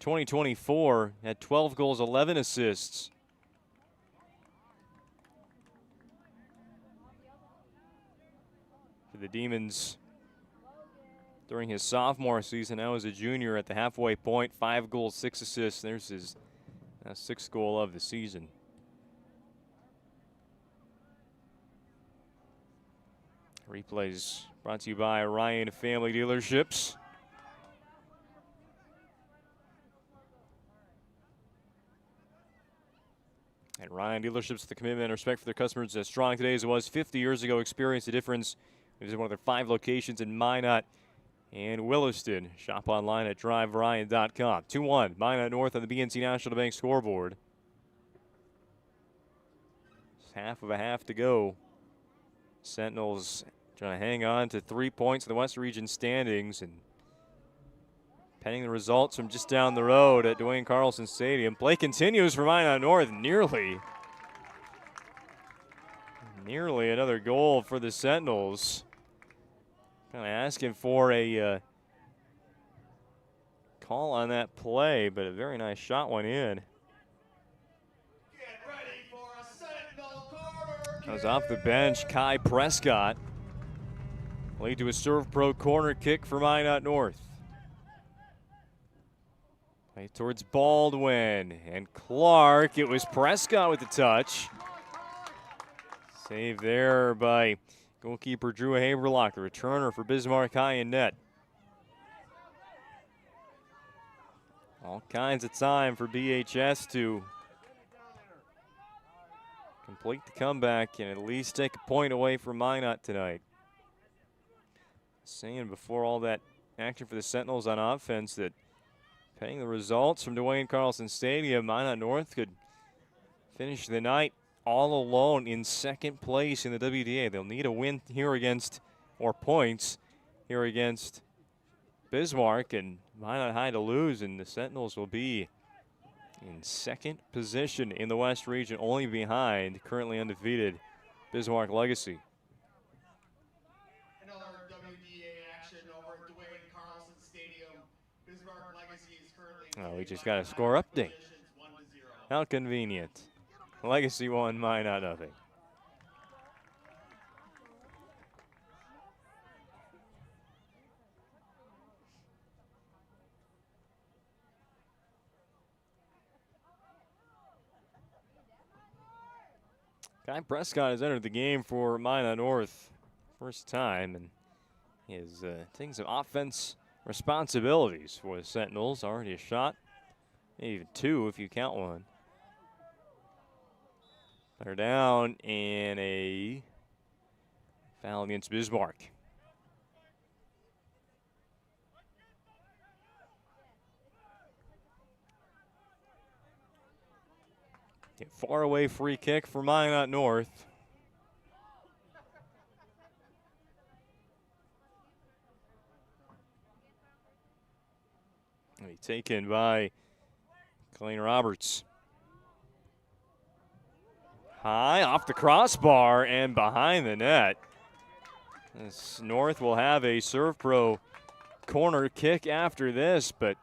2024. Had 12 goals, 11 assists. For the Demons, during his sophomore season. Now as a junior at the halfway point, 5 goals, 6 assists. There's his 6th goal of the season. Replays brought to you by Ryan Family Dealerships. And Ryan Dealerships, the commitment and respect for their customers is as strong today as it was 50 years ago. Experience the difference. Visit one of their 5 locations in Minot and Williston. Shop online at driveryan.com. 2-1, Minot North on the BNC National Bank scoreboard. Just half of a half to go. Sentinels trying to hang on to 3 points in the West Region standings, and pending the results from just down the road at Dwayne Carlson Stadium. Play continues for Minot North. Nearly another goal for the Sentinels. Kind of asking for a call on that play, but a very nice shot went in. That was off the bench. Kai Prescott played to a serve pro corner kick for Minot North. Play towards Baldwin and Clark. It was Prescott with the touch. Save there by goalkeeper Drew Haberlock, the returner for Bismarck High in net. All kinds of time for BHS to complete the comeback and at least take a point away from Minot tonight. Saying before all that action for the Sentinels on offense that pending the results from Dwayne Carlson Stadium, Minot North could finish the night all alone in second place in the WDA. They'll need a win here against, or points here against Bismarck, and Minot High to lose, and the Sentinels will be in second position in the West Region, only behind currently undefeated Bismarck Legacy. Another WDA action over at Dwayne Carlson Stadium. Bismarck Legacy is currently We just got a score update. How convenient. Legacy 1, Minot nothing. Kai Prescott has entered the game for Minot North first time, and he is taking some offense responsibilities for the Sentinels. Already a shot, maybe even 2 if you count one. They're down in a foul against Bismarck. Far away free kick for Minot North. Taken by Clayton Roberts. High off the crossbar and behind the net. This North will have a serve pro corner kick after this, but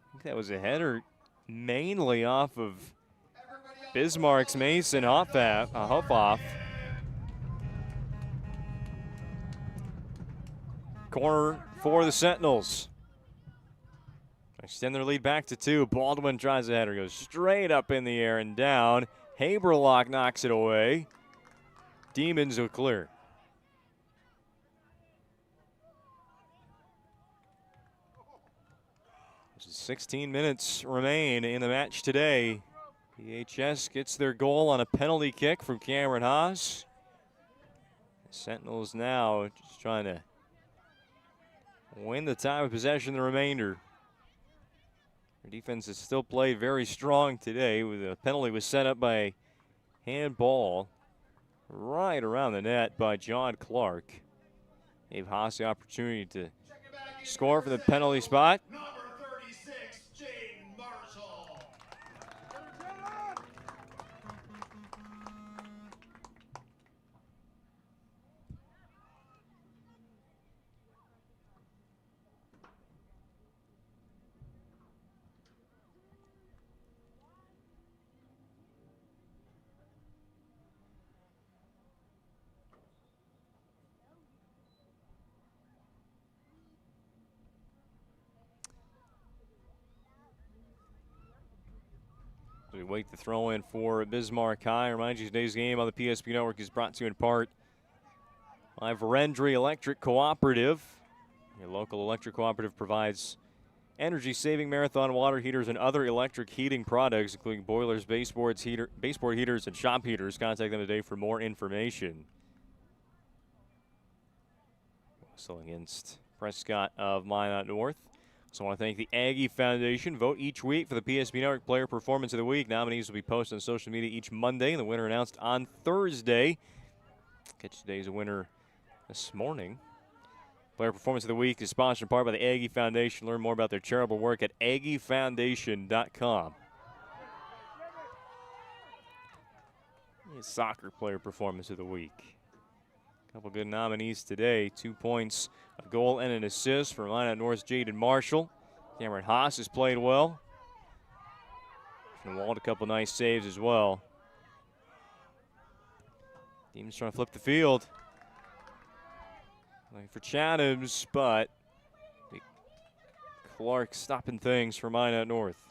I think that was a header mainly off of Bismarck's Mason Huffoff. Corner for the Sentinels. Extend their lead back to 2. Baldwin tries a header, goes straight up in the air and down. Haberlock knocks it away. Demons will clear. 16 minutes remain in the match today. PHS gets their goal on a penalty kick from Cameron Haas. Sentinels now just trying to win the time of possession the remainder. Their defense has still played very strong today. With a penalty was set up by a handball right around the net by John Clark. Gave Haas the opportunity to score for the penalty spot. As we wait the throw in for Bismarck High. Remind you, today's game on the PSP Network is brought to you in part by Verendry Electric Cooperative. Your local electric cooperative provides energy-saving marathon water heaters and other electric heating products, including boilers, baseboard heaters, and shop heaters. Contact them today for more information. So against Prescott of Minot North. So I want to thank the Aggie Foundation. Vote each week for the PSP Network Player Performance of the Week. Nominees will be posted on social media each Monday, and the winner announced on Thursday. Catch today's winner this morning. Player Performance of the Week is sponsored in part by the Aggie Foundation. Learn more about their charitable work at aggiefoundation.com. Soccer Player Performance of the Week. A couple good nominees today. 2 points, a goal, and an assist for Minot North's Jaden Marshall. Cameron Haas has played well. And Walt a couple nice saves as well. Demons trying to flip the field. Looking for Chathams, but Clark stopping things for Minot North.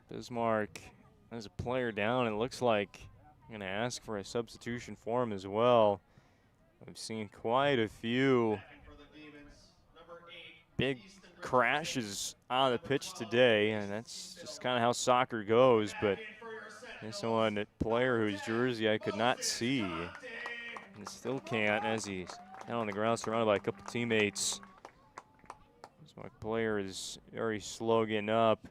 Bismarck has a player down. It looks like I'm going to ask for a substitution for him as well. I've seen quite a few big crashes on the pitch today, and that's just kind of how soccer goes. But this one player whose jersey I could not see, and still can't, as he's down on the ground surrounded by a couple teammates. Bismarck player is very slow getting up.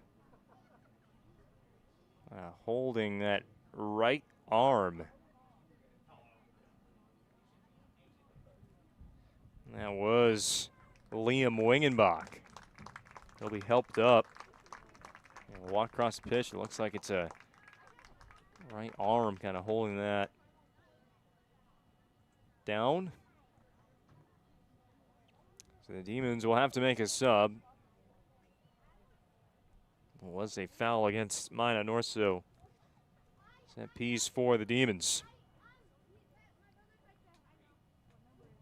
Holding that right arm. That was Liam Wingenbach. He'll be helped up. And walk across the pitch. It looks like it's a right arm kind of holding that down. So the Demons will have to make a sub. It was a foul against Minot North, so set piece for the Demons.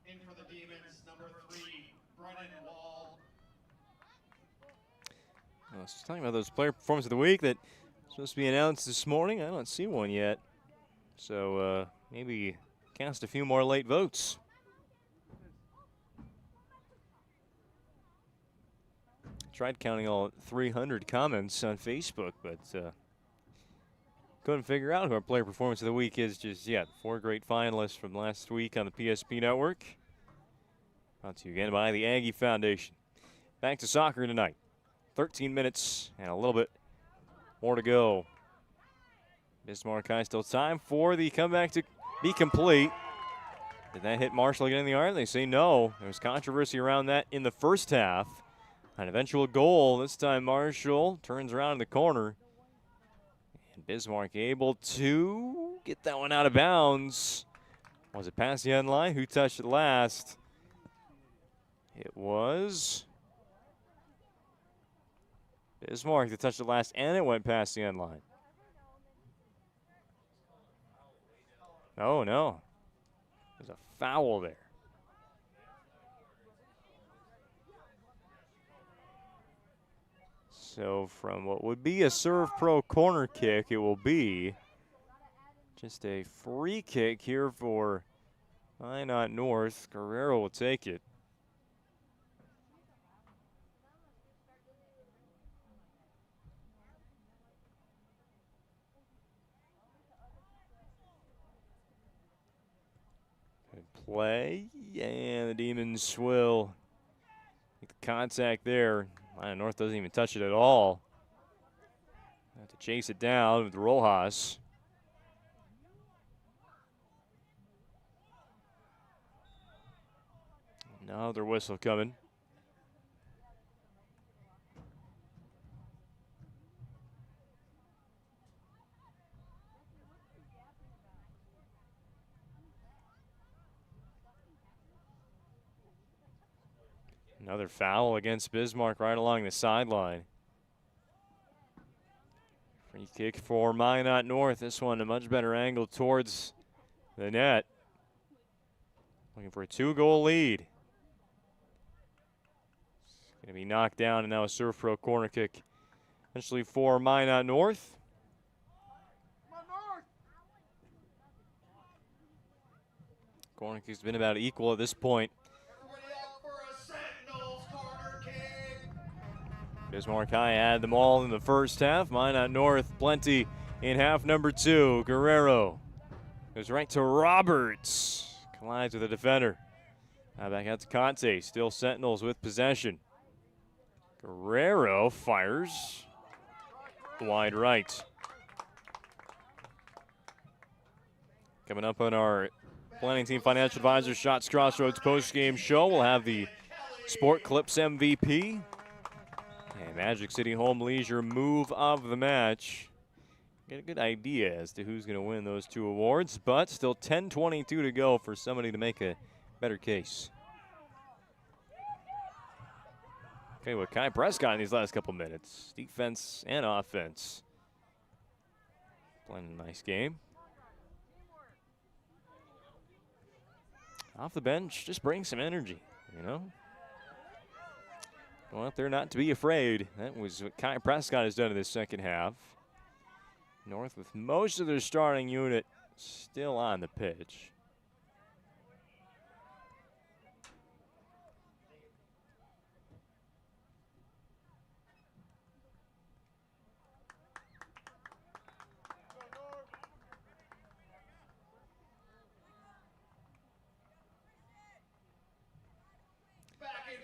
In for the Demons, number 3, Brennan Wall. I was just talking about those player performance of the week that supposed to be announced this morning. I don't see one yet. So maybe cast a few more late votes. Tried counting all 300 comments on Facebook, but couldn't figure out who our player performance of the week is just yet. 4 great finalists from last week on the PSP Network. Brought to you again by the Aggie Foundation. Back to soccer tonight. 13 minutes and a little bit more to go. Bismarck High still time for the comeback to be complete. Did that hit Marshall again in the arm? They say no. There was controversy around that in the first half. An eventual goal. This time Marshall turns around in the corner. And Bismarck able to get that one out of bounds. Was it past the end line? Who touched it last? It was Bismarck that touched it last, and it went past the end line. Oh, no. There's a foul there. So from what would be a Serve Pro corner kick, it will be just a free kick here for Minot North. Guerrero will take it. Good play, and the Demons will make the contact there. Minot North doesn't even touch it at all. Have to chase it down with Rojas. Another whistle coming. Another foul against Bismarck right along the sideline. Free kick for Minot North. This one a much better angle towards the net. Looking for a 2-goal lead. It's going to be knocked down, and now a serve for a corner kick. Eventually for Minot North. Corner kick's been about equal at this point. Bismarck High had them all in the first half. Minot North plenty in half number 2. Guerrero goes right to Roberts. Collides with the defender. Now back out to Conte. Still Sentinels with possession. Guerrero fires wide right. Coming up on our Planning Team Financial Advisor Shots Crossroads post-game show, we'll have the Sport Clips MVP and Magic City Home Leisure Move of the Match. Get a good idea as to who's going to win those 2 awards, but still 10:22 to go for somebody to make a better case. Okay, with Kai Prescott in these last couple minutes, defense and offense. Playing a nice game. Off the bench, just bring some energy, you know? Go out there not to be afraid. That was what Kai Prescott has done in this second half. North with most of their starting unit still on the pitch.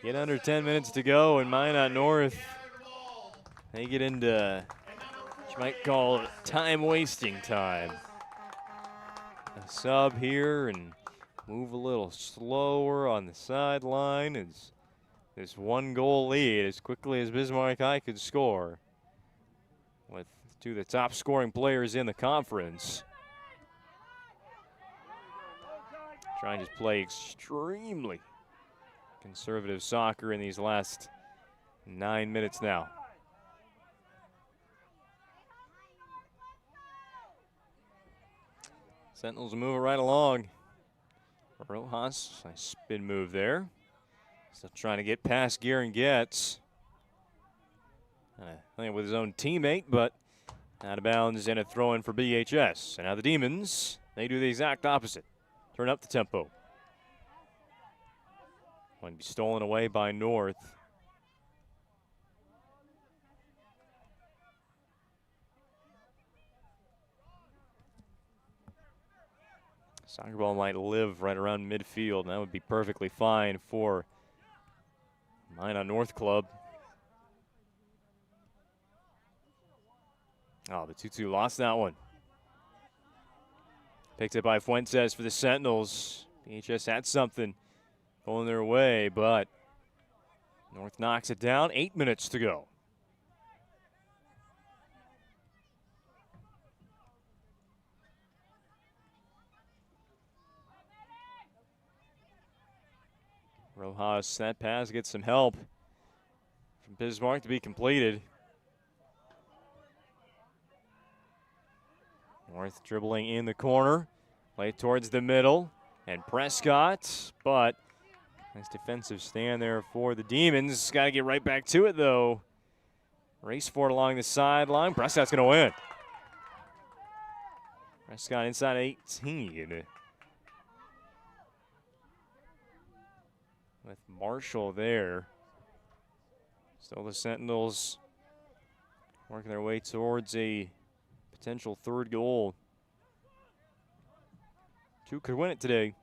Get under 10 minutes to go, and Minot North, they get into what you might call time-wasting time. A sub here and move a little slower on the sideline as this 1-goal lead as quickly as Bismarck High could score with 2 of the top scoring players in the conference. Trying to just play extremely conservative soccer in these last 9 minutes now. Sentinels move it right along. Rojas, nice spin move there. Still trying to get past Guerin Getz. Playing with his own teammate, but out of bounds and a throw in for BHS. And now the Demons, they do the exact opposite. Turn up the tempo. One be stolen away by North. Soccer ball might live right around midfield, and that would be perfectly fine for Minot North Club. Oh, the 2-2 lost that one. Picked up by Fuentes for the Sentinels. BHS had something going their way, but North knocks it down. 8 minutes to go. Rojas, that pass gets some help from Bismarck to be completed. North dribbling in the corner, play towards the middle, and Prescott, but nice defensive stand there for the Demons. Got to get right back to it, though. Race for it along the sideline. Prescott's going to win. Prescott inside 18. With Marshall there. Still the Sentinels working their way towards a potential 3rd goal. 2 could win it today.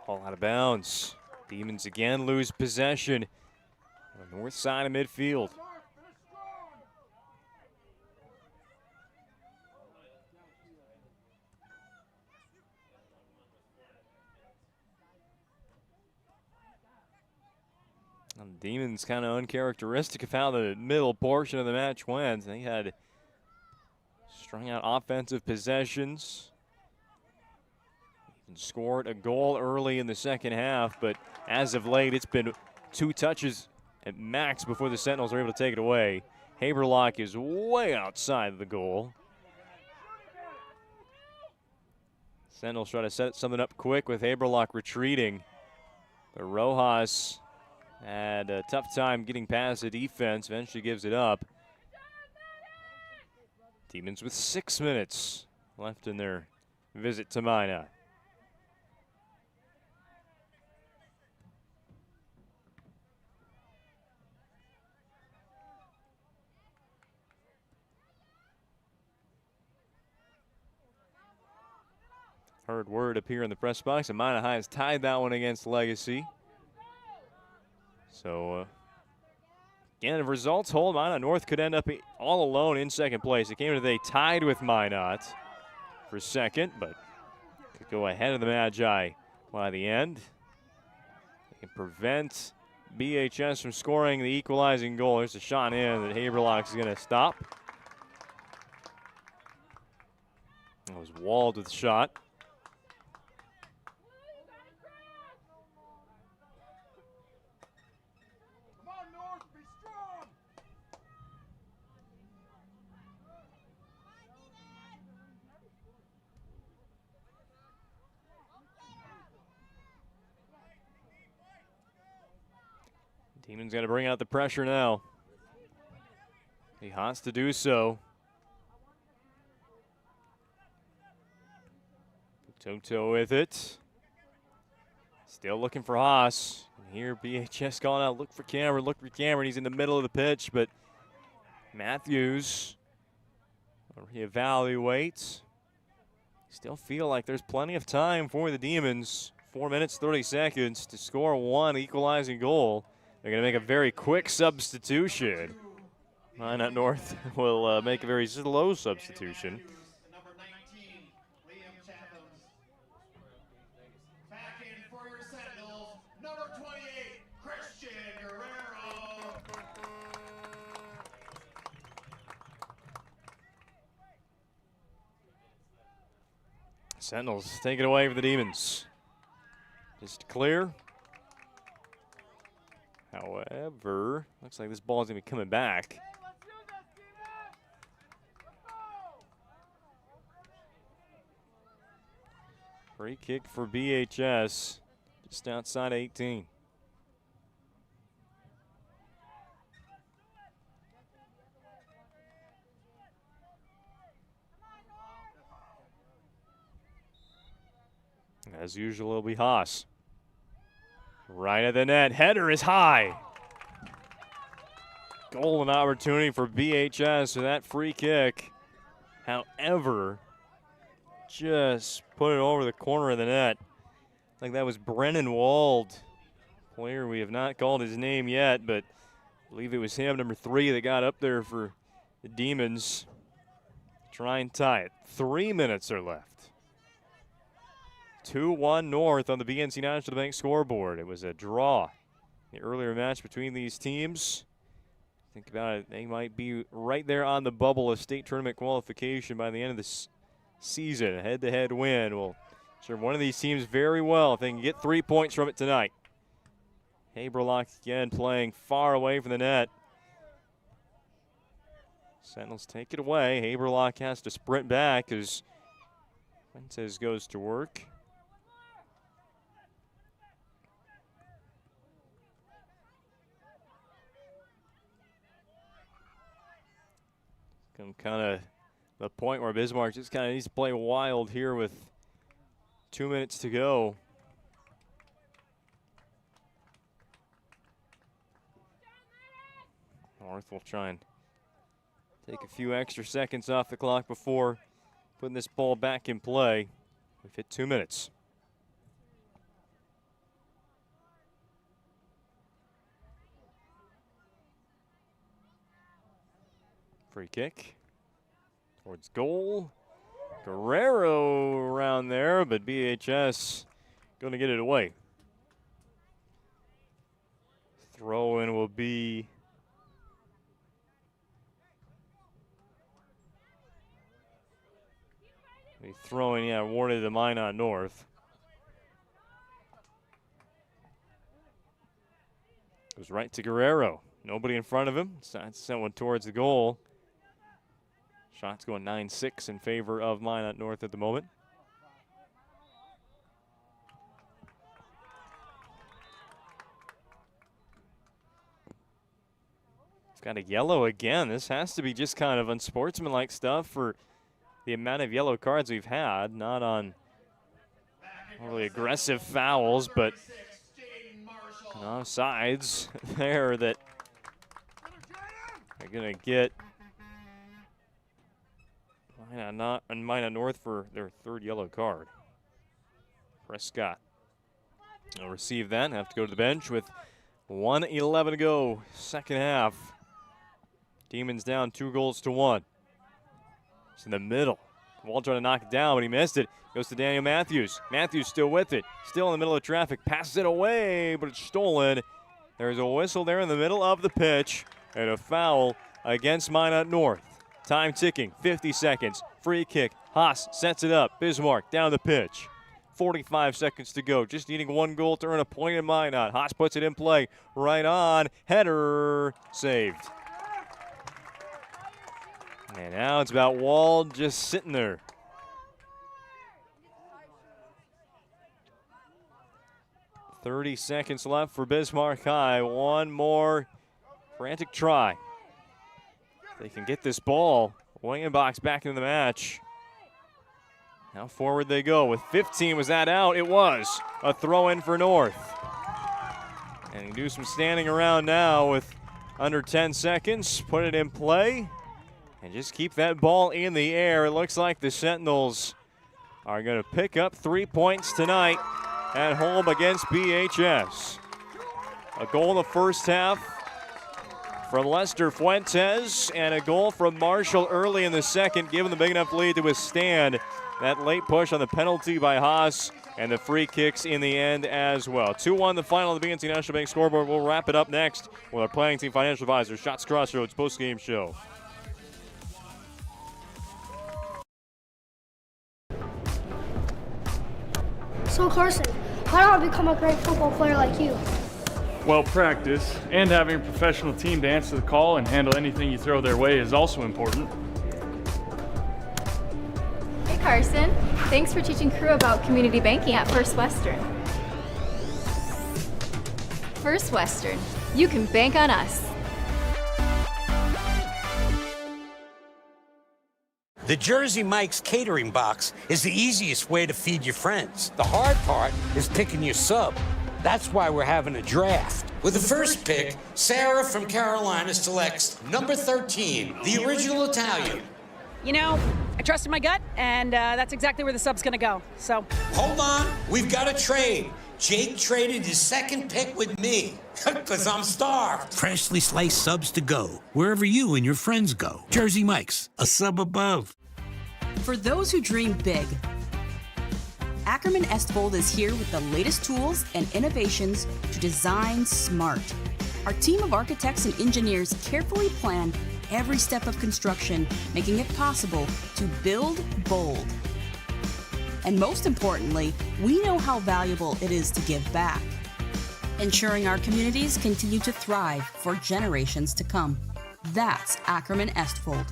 Ball out of bounds. Demons again lose possession on the north side of midfield. And Demons kind of uncharacteristic of how the middle portion of the match went. They had strung out offensive possessions. Even scored a goal early in the second half, but as of late, it's been 2 touches at max before the Sentinels are able to take it away. Haberlock is way outside of the goal. Sentinels try to set something up quick with Haberlock retreating. But Rojas had a tough time getting past the defense, eventually gives it up. Demons with 6 minutes left in their visit to Minot. Heard word appear in the press box, and Minot High has tied that one against Legacy. So, again, if results hold, Minot North could end up all alone in second place. It came today tied with Minot for second, but could go ahead of the Magi by the end. They can prevent BHS from scoring the equalizing goal. There's a shot in that Haberlock is going to stop. It was walled with the shot. Demons got to bring out the pressure now. He has to do so. Toto with it. Still looking for Haas. And here BHS calling out, look for Cameron, look for Cameron. He's in the middle of the pitch, but Matthews reevaluates. Still feel like there's plenty of time for the Demons. 4 minutes, 30 seconds to score one equalizing goal. They're going to make a very quick substitution. Minot North will make a very slow substitution. Back in for your Sentinels, number 28, Christian Guerrero. Sentinels take it away for the Demons. Just clear. However, looks like this ball is going to be coming back. Free kick for BHS, just outside 18. As usual, it'll be Haas. Right at the net, header is high. Golden opportunity for BHS with that free kick. However, just put it over the corner of the net. I think that was Brennan Wald, player we have not called his name yet, but I believe it was him, number 3, that got up there for the Demons. Try and tie it. 3 minutes are left. 2-1 North on the BNC National Bank scoreboard. It was a draw. The earlier match between these teams. Think about it, they might be right there on the bubble of state tournament qualification by the end of this season. A head-to-head win will serve one of these teams very well if they can get 3 points from it tonight. Haberlock again playing far away from the net. Sentinels take it away. Haberlock has to sprint back as Fuentes goes to work. Kind of the point where Bismarck just kind of needs to play wild here with 2 minutes to go. North will try and take a few extra seconds off the clock before putting this ball back in play. We've hit 2 minutes. Free kick towards goal. Guerrero around there, but BHS going to get it away. Throw in will be throwing, awarded to Minot North. Goes right to Guerrero. Nobody in front of him. Decides to send one towards the goal. Shots going 9-6 in favor of Minot North at the moment. It's got a yellow again. This has to be just kind of unsportsmanlike stuff for the amount of yellow cards we've had. Not on really aggressive fouls, but offsides there that are going to get Minot North for their third yellow card. Prescott will receive that. Have to go to the bench with 1:11 to go, second half. Demons down 2-1. It's in the middle. Wall trying to knock it down, but he missed it. Goes to Daniel Matthews. Matthews still with it. Still in the middle of traffic. Passes it away, but it's stolen. There's a whistle there in the middle of the pitch and a foul against Minot North. Time ticking, 50 seconds. Free kick. Haas sets it up. Bismarck down the pitch. 45 seconds to go. Just needing one goal to earn a point in Minot. Haas puts it in play. Right on. Header saved. And now it's about Wald just sitting there. .30 seconds left for Bismarck High. One more frantic try. They can get this ball. Wangenbach's back into the match. Now forward they go with 15. Was that out? It was. A throw in for North. And you do some standing around now with under 10 seconds. Put it in play. And just keep that ball in the air. It looks like the Sentinels are going to pick up 3 points tonight at home against BHS. A goal in the first half from Lester Fuentes and a goal from Marshall early in the second, giving the big enough lead to withstand that late push on the penalty by Haas and the free kicks in the end as well. 2-1 the final of the BNC National Bank scoreboard. We'll wrap it up next with our Planning Team Financial Advisor, Shots Crossroads post-game show. So Carson, how do I become a great football player like you? Well, practice and having a professional team to answer the call and handle anything you throw their way is also important. Hey Carson, thanks for teaching crew about community banking at First Western. First Western, you can bank on us. The Jersey Mike's catering box is the easiest way to feed your friends. The hard part is picking your sub. That's why we're having a draft. With the first pick, Sarah from Carolina selects number 13, the original Italian. You know, I trusted my gut, and that's exactly where the sub's gonna go, so. Hold on, we've got a trade. Jake traded his second pick with me, because I'm starved. Freshly sliced subs to go, wherever you and your friends go. Jersey Mike's, a sub above. For those who dream big, Ackerman Estvold is here with the latest tools and innovations to design smart. Our team of architects and engineers carefully plan every step of construction, making it possible to build bold. And most importantly, we know how valuable it is to give back, ensuring our communities continue to thrive for generations to come. That's Ackerman Estvold.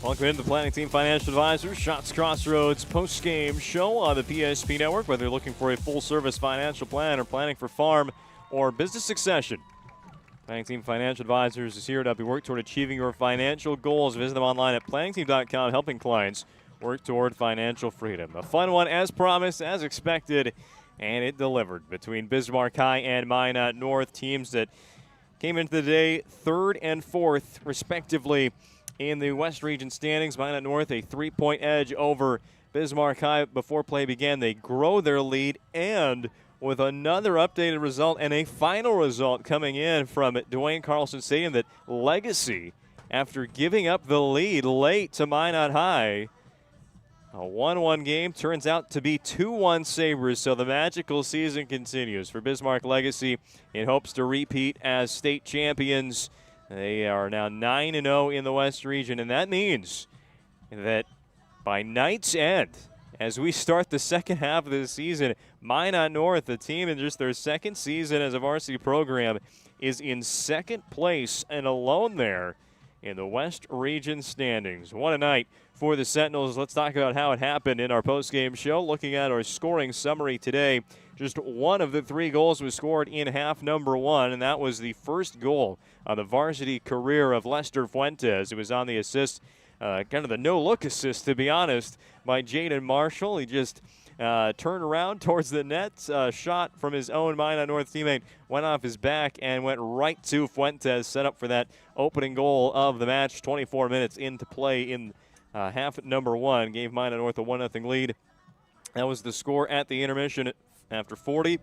Welcome into the Planning Team Financial Advisors, Shots Crossroads post-game show on the PSP Network. Whether you're looking for a full-service financial plan or planning for farm or business succession, Planning Team Financial Advisors is here to help you work toward achieving your financial goals. Visit them online at planningteam.com, helping clients work toward financial freedom. A fun one, as promised, as expected, and it delivered between Bismarck High and Minot North, teams that came into the day third and fourth, respectively, in the West Region standings. Minot North a 3-point edge over Bismarck High before play began. They grow their lead, and with another updated result and a final result coming in from Dwayne Carlson Stadium, that Legacy, after giving up the lead late to Minot High, a 1-1 game turns out to be 2-1 Sabres, so the magical season continues for Bismarck Legacy in hopes to repeat as state champions They are now 9-0 in the West region, and that means that by night's end, as we start the second half of the season, Minot North, the team in just their second season as a varsity program, is in second place and alone there in the West region standings. What a night for the Sentinels. Let's talk about how it happened in our postgame show. Looking at our scoring summary today, just one of the 3 goals was scored in half number 1, and that was the first goal of the varsity career of Lester Fuentes. It was on the assist, kind of the no-look assist, to be honest, by Jaden Marshall. He just turned around towards the net, shot from his own Minot North teammate, went off his back and went right to Fuentes, set up for that opening goal of the match. 24 minutes into play in half number 1, gave Minot North a 1-0 lead. That was the score at the intermission after 40.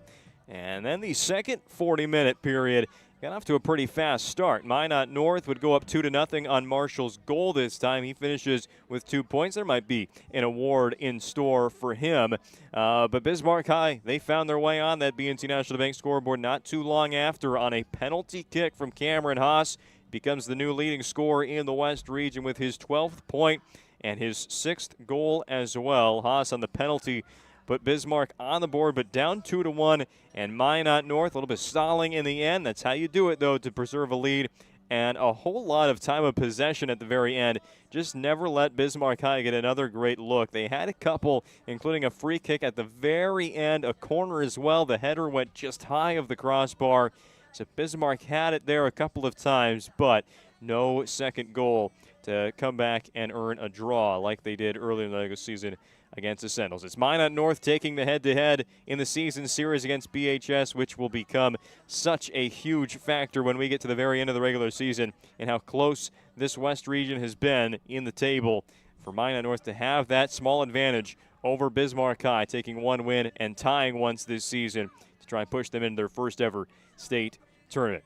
And then the second 40-minute period got off to a pretty fast start. Minot North would go up 2-0 on Marshall's goal this time. He finishes with 2 points. There might be an award in store for him. But Bismarck High, they found their way on that BNC National Bank scoreboard not too long after on a penalty kick from Cameron Haas. Becomes the new leading scorer in the West region with his 12th point and his 6th goal as well. Haas on the penalty put Bismarck on the board, but down 2-1, and Minot North a little bit stalling in the end. That's how you do it, though, to preserve a lead, and a whole lot of time of possession at the very end. Just never let Bismarck High get another great look. They had a couple, including a free kick at the very end, a corner as well. The header went just high of the crossbar, so Bismarck had it there a couple of times, but no second goal to come back and earn a draw like they did earlier in the season against the Sentinels. It's Minot North taking the head-to-head in the season series against BHS, which will become such a huge factor when we get to the very end of the regular season and how close this West region has been in the table. For Minot North to have that small advantage over Bismarck High, taking 1 win and tying once this season to try and push them into their first ever state tournament.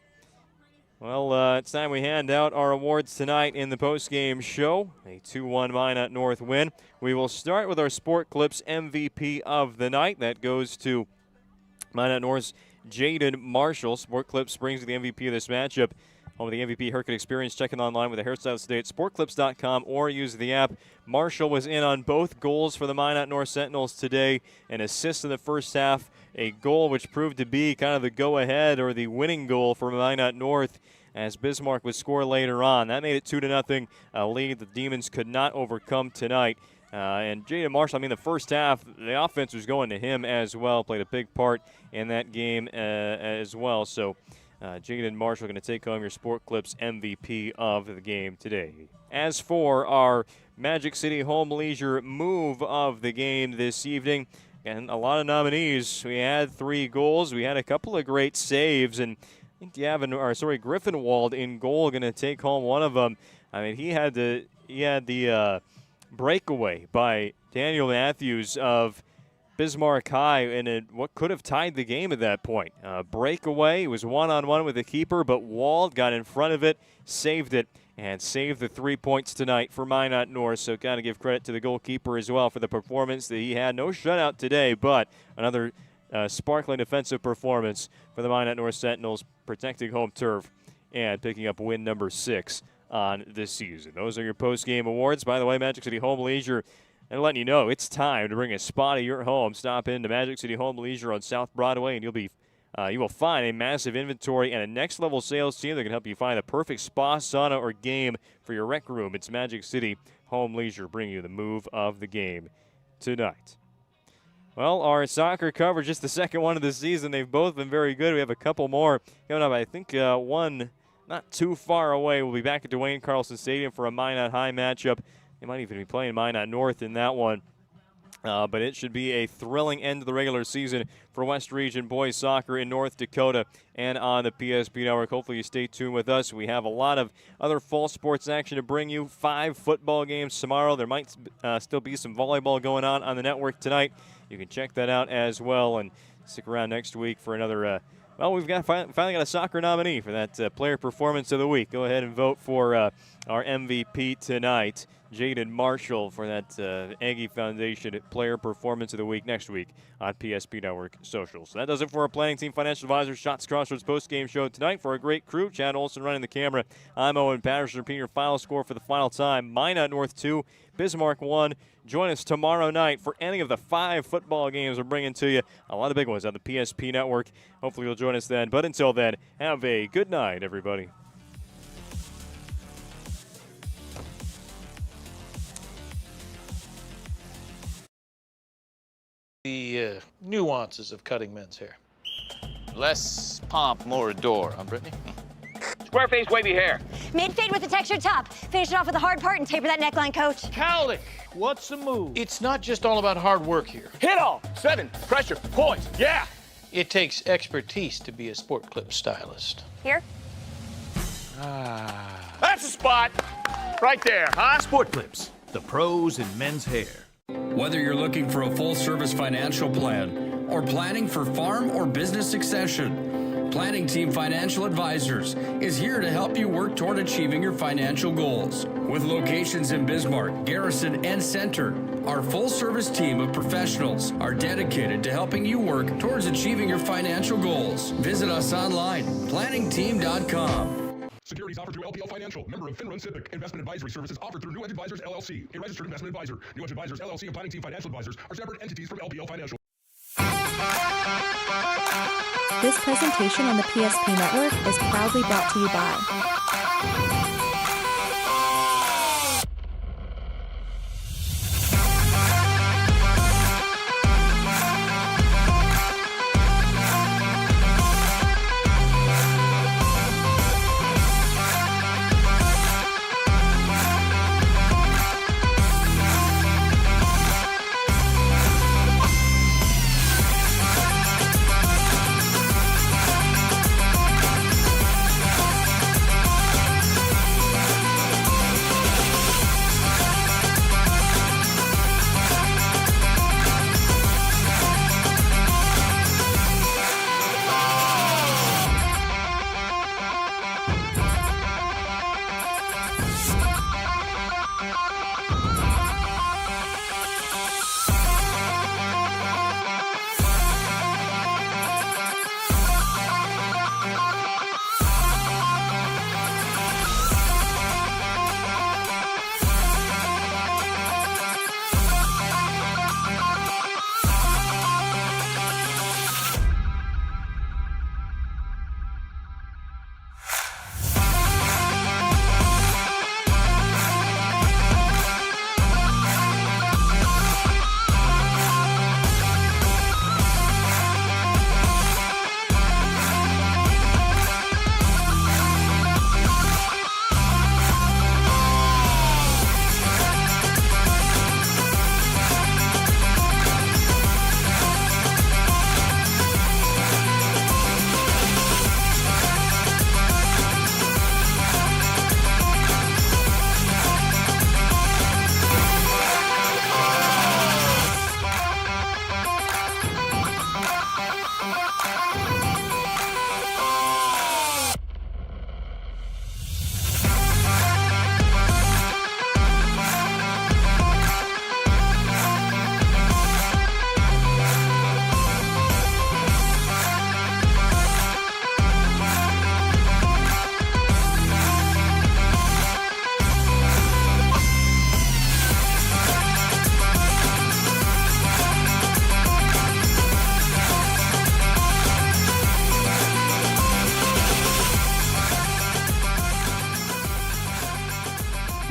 Well, it's time we hand out our awards tonight in the postgame show. A 2-1 Minot North win. We will start with our Sport Clips MVP of the night. That goes to Minot North's Jaden Marshall. Sport Clips brings the MVP of this matchup. Home of the MVP haircut experience. Check in online with the hairstyles today at sportclips.com or use the app. Marshall was in on both goals for the Minot North Sentinels today. An assist in the first half. A goal which proved to be kind of the go-ahead or the winning goal for Minot North as Bismarck would score later on. That made it 2-0, a lead the Demons could not overcome tonight. And Jaden Marshall, the first half, the offense was going to him as well, played a big part in that game as well. So Jaden Marshall going to take home your Sport Clips MVP of the game today. As for our Magic City Home Leisure move of the game this evening, and a lot of nominees. We had 3 goals. We had a couple of great saves, and I think Griffenwald in goal going to take home one of them. He had the breakaway by Daniel Matthews of Bismarck High in what could have tied the game at that point. Breakaway, it was one-on-one with the keeper, but Wald got in front of it, saved it, and saved the 3 points tonight for Minot North. So got to give credit to the goalkeeper as well for the performance that he had. No shutout today, but another sparkling defensive performance for the Minot North Sentinels, protecting home turf and picking up win number 6 on this season. Those are your post-game awards. By the way, Magic City Home Leisure, and letting you know it's time to bring a spa to your home. Stop into Magic City Home Leisure on South Broadway, and you will find a massive inventory and a next-level sales team that can help you find the perfect spa, sauna, or game for your rec room. It's Magic City Home Leisure bringing you the move of the game tonight. Well, our soccer coverage, just the second one of the season. They've both been very good. We have a couple more coming up. I think one not too far away. We'll be back at Dwayne Carlson Stadium for a Minot High matchup. They might even be playing Minot North in that one. But it should be a thrilling end to the regular season for West Region boys soccer in North Dakota and on the PSP Network. Hopefully you stay tuned with us. We have a lot of other fall sports action to bring you. 5 football games tomorrow. There might still be some volleyball going on the network tonight. You can check that out as well and stick around next week for another we've got finally got a soccer nominee for that player performance of the week. Go ahead and vote for our MVP tonight. Jaden Marshall for that Aggie Foundation Player Performance of the Week next week on PSP Network Social. So that does it for our Planning Team Financial Advisors Shots Crossroads post-game show tonight. For a great crew, Chad Olson running the camera. I'm Owen Patterson, repeating your final score for the final time. Minot North 2, Bismarck 1. Join us tomorrow night for any of the 5 football games we're bringing to you. A lot of big ones on the PSP Network. Hopefully you'll join us then. But until then, have a good night, everybody. The nuances of cutting men's hair. Less pomp, more adore, huh, Brittany? Square face, wavy hair. Mid-fade with a textured top. Finish it off with a hard part and taper that neckline, coach. Cowlick, what's the move? It's not just all about hard work here. Hit all. 7. Pressure. Points. Yeah. It takes expertise to be a sport clip stylist. Here? That's the spot. Right there, huh? Sport Clips, the pros in men's hair. Whether you're looking for a full-service financial plan or planning for farm or business succession, Planning Team Financial Advisors is here to help you work toward achieving your financial goals. With locations in Bismarck, Garrison, and Center, our full-service team of professionals are dedicated to helping you work towards achieving your financial goals. Visit us online, planningteam.com. Securities offered through LPL Financial, member of FINRA Civic. Investment advisory services offered through New Edge Advisors, LLC, a registered investment advisor. New Edge Advisors, LLC, and Planning Team Financial Advisors are separate entities from LPL Financial. This presentation on the PSP Network is proudly brought to you by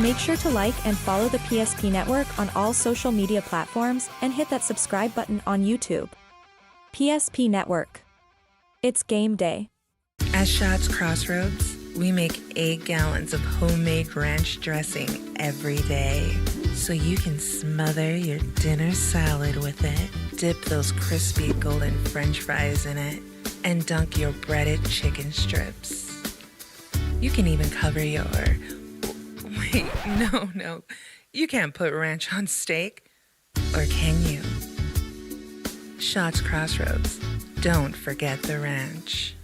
Make sure to like and follow the PSP Network on all social media platforms and hit that subscribe button on YouTube. PSP Network. It's game day. At Shots Crossroads, we make 8 gallons of homemade ranch dressing every day, so you can smother your dinner salad with it, dip those crispy golden French fries in it, and dunk your breaded chicken strips. You can even cover your... Wait, no. You can't put ranch on steak. Or can you? Shots Crossroads. Don't forget the ranch.